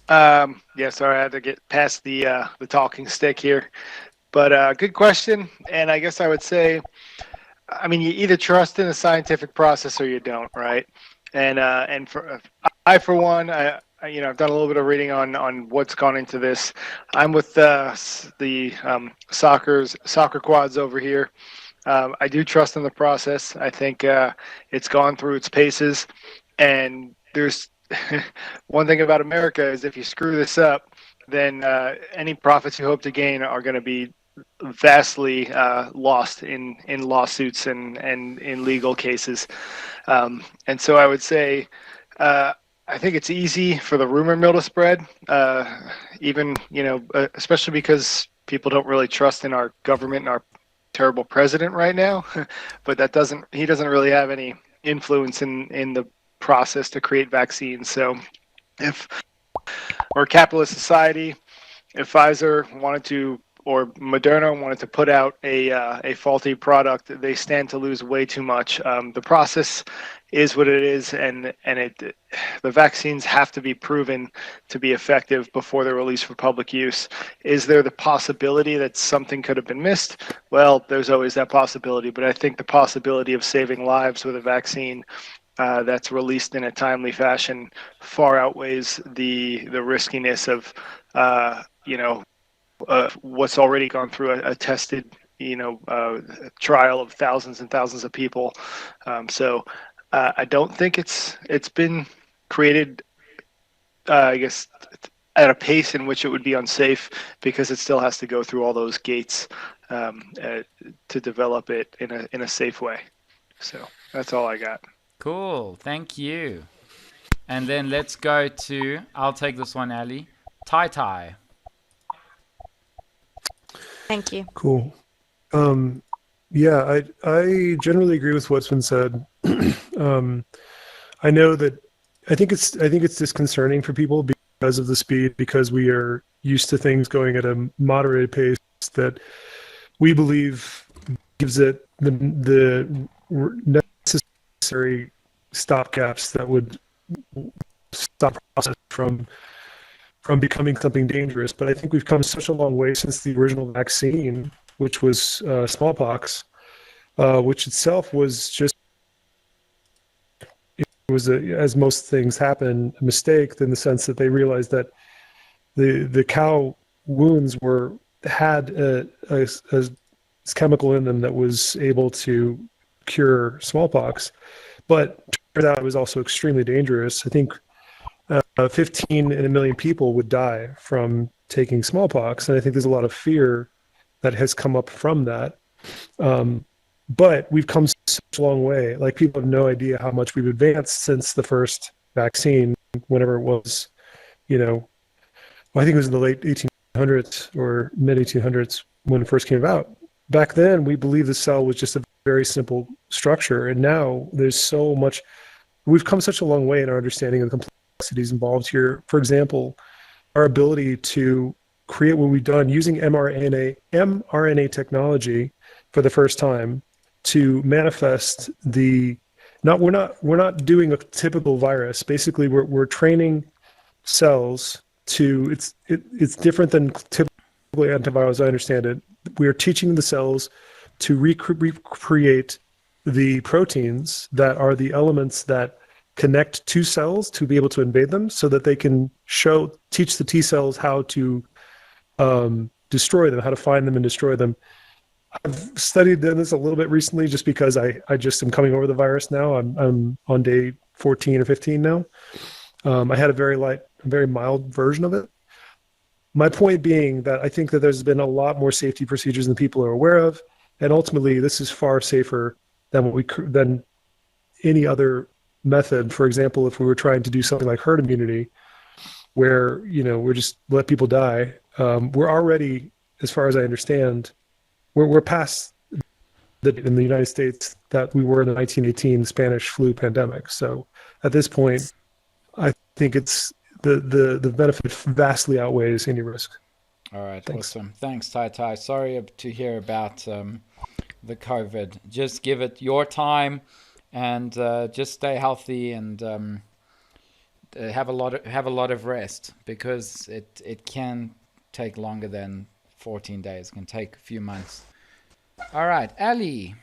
Yeah, sorry, I had to get past the talking stick here, but good question. And I guess I would say, I mean, you either trust in the scientific process or you don't, right? And for one, I've done a little bit of reading on what's gone into this. I'm with the soccer quads over here. I do trust in the process. I think it's gone through its paces, and there's one thing about America is if you screw this up, then any profits you hope to gain are going to be vastly lost in lawsuits and in legal cases. And so I would say I think it's easy for the rumor mill to spread, even especially because people don't really trust in our government and our terrible president right now. But he doesn't really have any influence in the process to create vaccines. So if we're a capitalist society, if Pfizer wanted to or Moderna wanted to put out a faulty product, they stand to lose way too much. The process is what it is, and the vaccines have to be proven to be effective before they're released for public use. Is there the possibility that something could have been missed? Well, there's always that possibility, but I think the possibility of saving lives with a vaccine that's released in a timely fashion far outweighs the riskiness of what's already gone through a tested trial of thousands and thousands of people. So I don't think it's been created I guess at a pace in which it would be unsafe, because it still has to go through all those gates to develop it in a safe way. So that's all I got. Cool. Thank you. And then let's go to, I'll take this one, Ali. Tai. Thank you. Cool. Yeah, I generally agree with what's been said. I know that I think it's disconcerting for people because of the speed, because we are used to things going at a moderated pace that we believe gives it the necessary stopgaps that would stop the process from becoming something dangerous. But I think we've come such a long way since the original vaccine, which was smallpox, which itself was just, it was as most things happen, a mistake in the sense that they realized that the cow wounds had a chemical in them that was able to cure smallpox, but turned out it was also extremely dangerous. I think 15 in a million people would die from taking smallpox, and I think there's a lot of fear that has come up from that. But we've come such a long way. Like, people have no idea how much we've advanced since the first vaccine, whenever it was, I think it was in the late 1800s or mid 1800s when it first came about. Back then, we believed the cell was just a very simple structure, and now there's so much. We've come such a long way in our understanding of the complexities involved here. For example, our ability to create what we've done using mRNA technology for the first time to manifest we're not doing a typical virus. Basically, we're training cells to it's different than typical antiviral, as I understand it, we are teaching the cells to recreate the proteins that are the elements that connect to cells to be able to invade them, so that they can teach the T cells how to destroy them, how to find them and destroy them. I've studied this a little bit recently, just because I just am coming over the virus now. I'm on day 14 or 15 now. I had a very mild version of it. My point being that I think that there's been a lot more safety procedures than people are aware of, and ultimately this is far safer than any other method. For example, if we were trying to do something like herd immunity, where we're just let people die, we're already, as far as I understand, we're past in the United States that we were in the 1918 Spanish flu pandemic. So at this point, I think it's the benefit vastly outweighs any risk. All right, Thanks. awesome. Thanks, Tai. Sorry to hear about the COVID. Just give it your time, and just stay healthy, and have a lot of rest, because it can take longer than 14 days. It can take a few months. All right, Ali.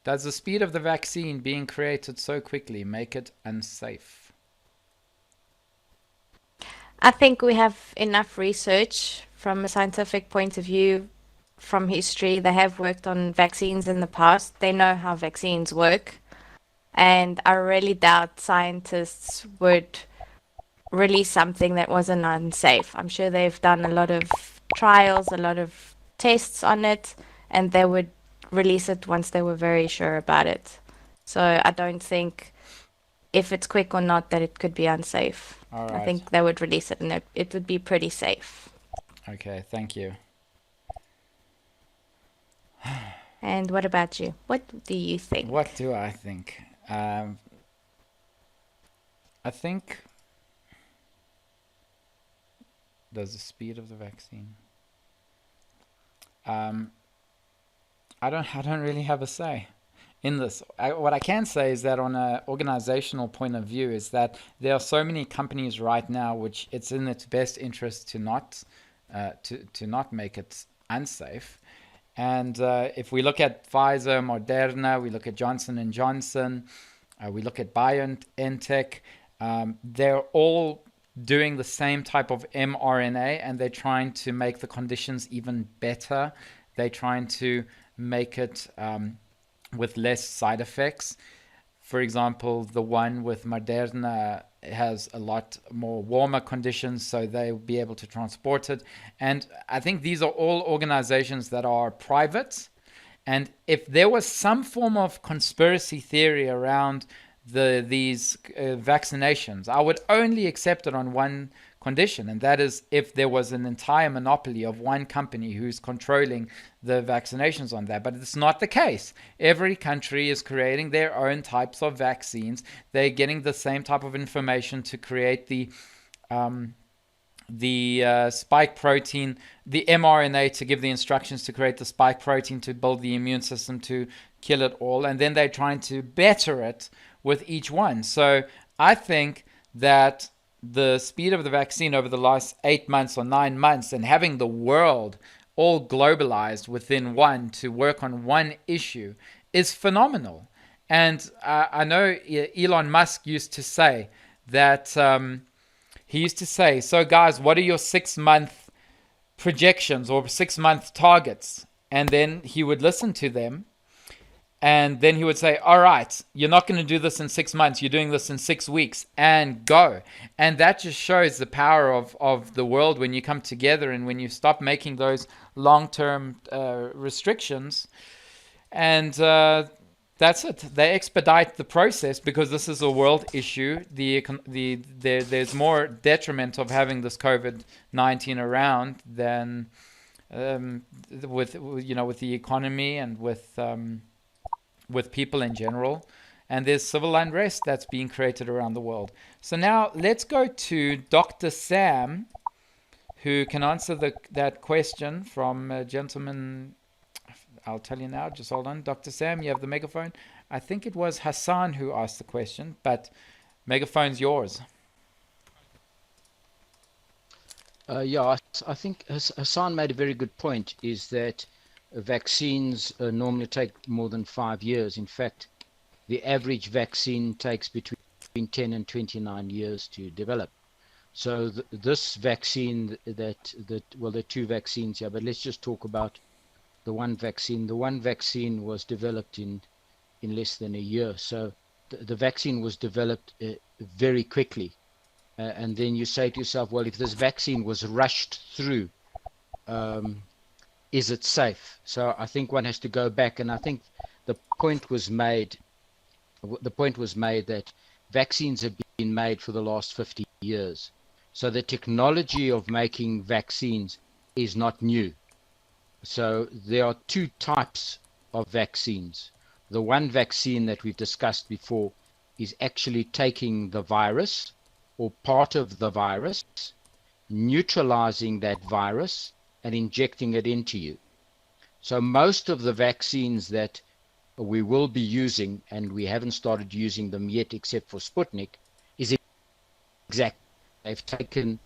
Does the speed of the vaccine being created so quickly make it unsafe? I think we have enough research from a scientific point of view, from history. They have worked on vaccines in the past. They know how vaccines work. And I really doubt scientists would release something that wasn't unsafe. I'm sure they've done a lot of trials, a lot of tests on it, and they would release it once they were very sure about it. So I don't think, if it's quick or not, that it could be unsafe. All I right. think they would release it, and it would be pretty safe. Okay, thank you. And what about you? What do you think? What do I think? I think, does the speed of the vaccine? I don't really have a say in this. What I can say is that, on an organizational point of view, is that there are so many companies right now which it's in its best interest to not make it unsafe. And if we look at Pfizer, Moderna, we look at Johnson and Johnson, we look at BioNTech, they're all doing the same type of mRNA, and they're trying to make the conditions even better. They're trying to make it with less side effects. For example, the one with Moderna has a lot more warmer conditions, so they'll be able to transport it. And I think these are all organizations that are private. And if there was some form of conspiracy theory around these vaccinations, I would only accept it on one condition, and that is if there was an entire monopoly of one company who's controlling the vaccinations on that. But it's not the case. Every country is creating their own types of vaccines. They're getting the same type of information to create the spike protein, the mRNA, to give the instructions to create the spike protein to build the immune system to kill it all, and then they're trying to better it with each one. So I think that the speed of the vaccine over the last 8 months or 9 months, and having the world all globalized within one to work on one issue, is phenomenal. And I know Elon Musk used to say that, he used to say, so guys, what are your 6-month projections or 6-month targets? And then he would listen to them. And then he would say, all right, you're not going to do this in 6 months. You're doing this in 6 weeks, and go. And that just shows the power of the world when you come together, and when you stop making those long-term restrictions. And that's it. They expedite the process because this is a world issue. There's more detriment of having this COVID-19 around than with the economy and with people in general, and there's civil unrest that's being created around the world. So now let's go to Dr. Sam, who can answer that question from a gentleman. I'll tell you now, just hold on. Dr. Sam, you have the megaphone. I think it was Hassan who asked the question, but megaphone's yours. Yeah, I think Hassan made a very good point, is that vaccines normally take more than 5 years. In fact, the average vaccine takes between 10 and 29 years to develop. So this vaccine well, there are two vaccines here, but let's just talk about the one vaccine. The one vaccine was developed in less than a year. So the vaccine was developed very quickly. And then you say to yourself, well, if this vaccine was rushed through, is it safe? So I think one has to go back, and I think the point was made. The point was made that vaccines have been made for the last 50 years. So the technology of making vaccines is not new. So there are two types of vaccines. The one vaccine that we've discussed before is actually taking the virus or part of the virus, neutralizing that virus and injecting it into you. So most of the vaccines that we will be using, and we haven't started using them yet except for Sputnik, is exact. They've taken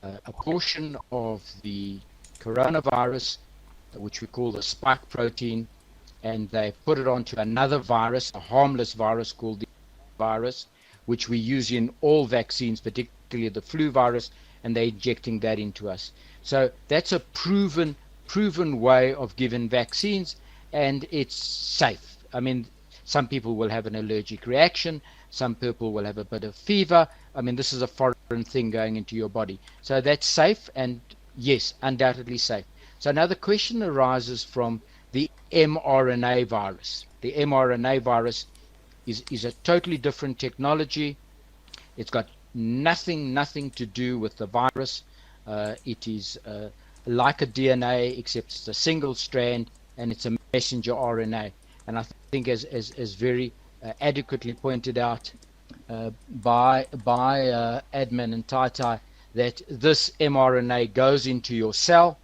a portion of the coronavirus, which we call the spike protein, and they've put it onto another virus, a harmless virus called the virus, which we use in all vaccines, particularly the flu virus, and they're injecting that into us. So that's a proven way of giving vaccines, and it's safe. I mean, some people will have an allergic reaction, some people will have a bit of fever. I mean, this is a foreign thing going into your body. So that's safe, and yes, undoubtedly safe. So now the question arises from the mRNA virus. The mRNA virus is a totally different technology. It's got nothing to do with the virus. It is like a DNA, except it's a single strand, and it's a messenger RNA. And I think, as very adequately pointed out by Admin and Tai, that this mRNA goes into your cell,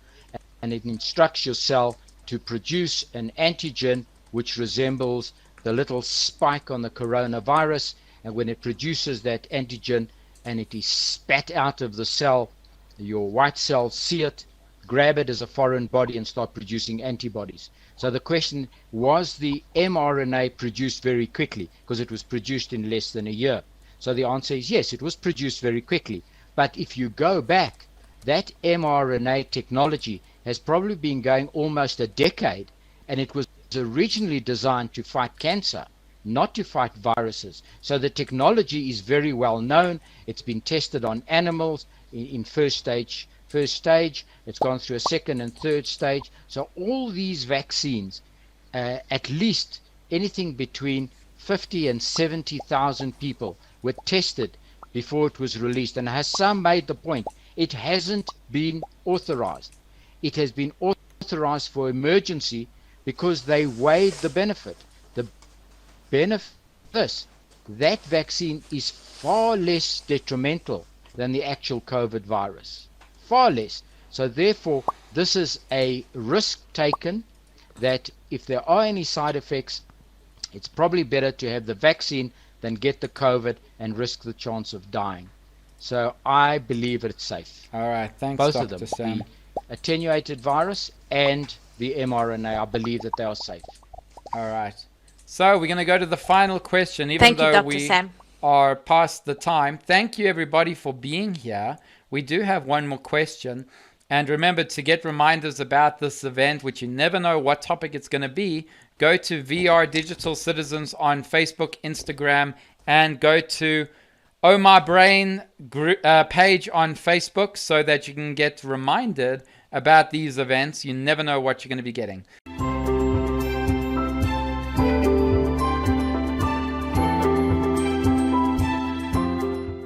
and it instructs your cell to produce an antigen which resembles the little spike on the coronavirus. And when it produces that antigen and it is spat out of the cell, your white cells see it, grab it as a foreign body, and start producing antibodies. So the question, was the mRNA produced very quickly? Because it was produced in less than a year. So the answer is yes, it was produced very quickly. But if you go back, that mRNA technology has probably been going almost a decade, and it was originally designed to fight cancer, not to fight viruses. So the technology is very well known. It's been tested on animals in first stage. It's gone through a second and third stage. So all these vaccines, at least anything between 50 and 70,000 people were tested before it was released. And Hassan made the point, it hasn't been authorized. It has been authorized for emergency because they weighed the benefit. The benefit of this, that vaccine is far less detrimental than the actual COVID virus. Far less. So therefore, this is a risk taken that if there are any side effects, it's probably better to have the vaccine than get the COVID and risk the chance of dying. So I believe it's safe. All right, thanks, Both Dr. of them, Sam. the attenuated virus and the mRNA, I believe that they are safe. All right. So we're going to go to the final question, even Thank you, though Dr. we Sam. are past the time. Thank you, everybody, for being here. We do have one more question. And remember, to get reminders about this event, which you never know what topic it's going to be, go to VR Digital Citizens on Facebook, Instagram, and go to Oh My Brain page on Facebook so that you can get reminded about these events. You never know what you're going to be getting.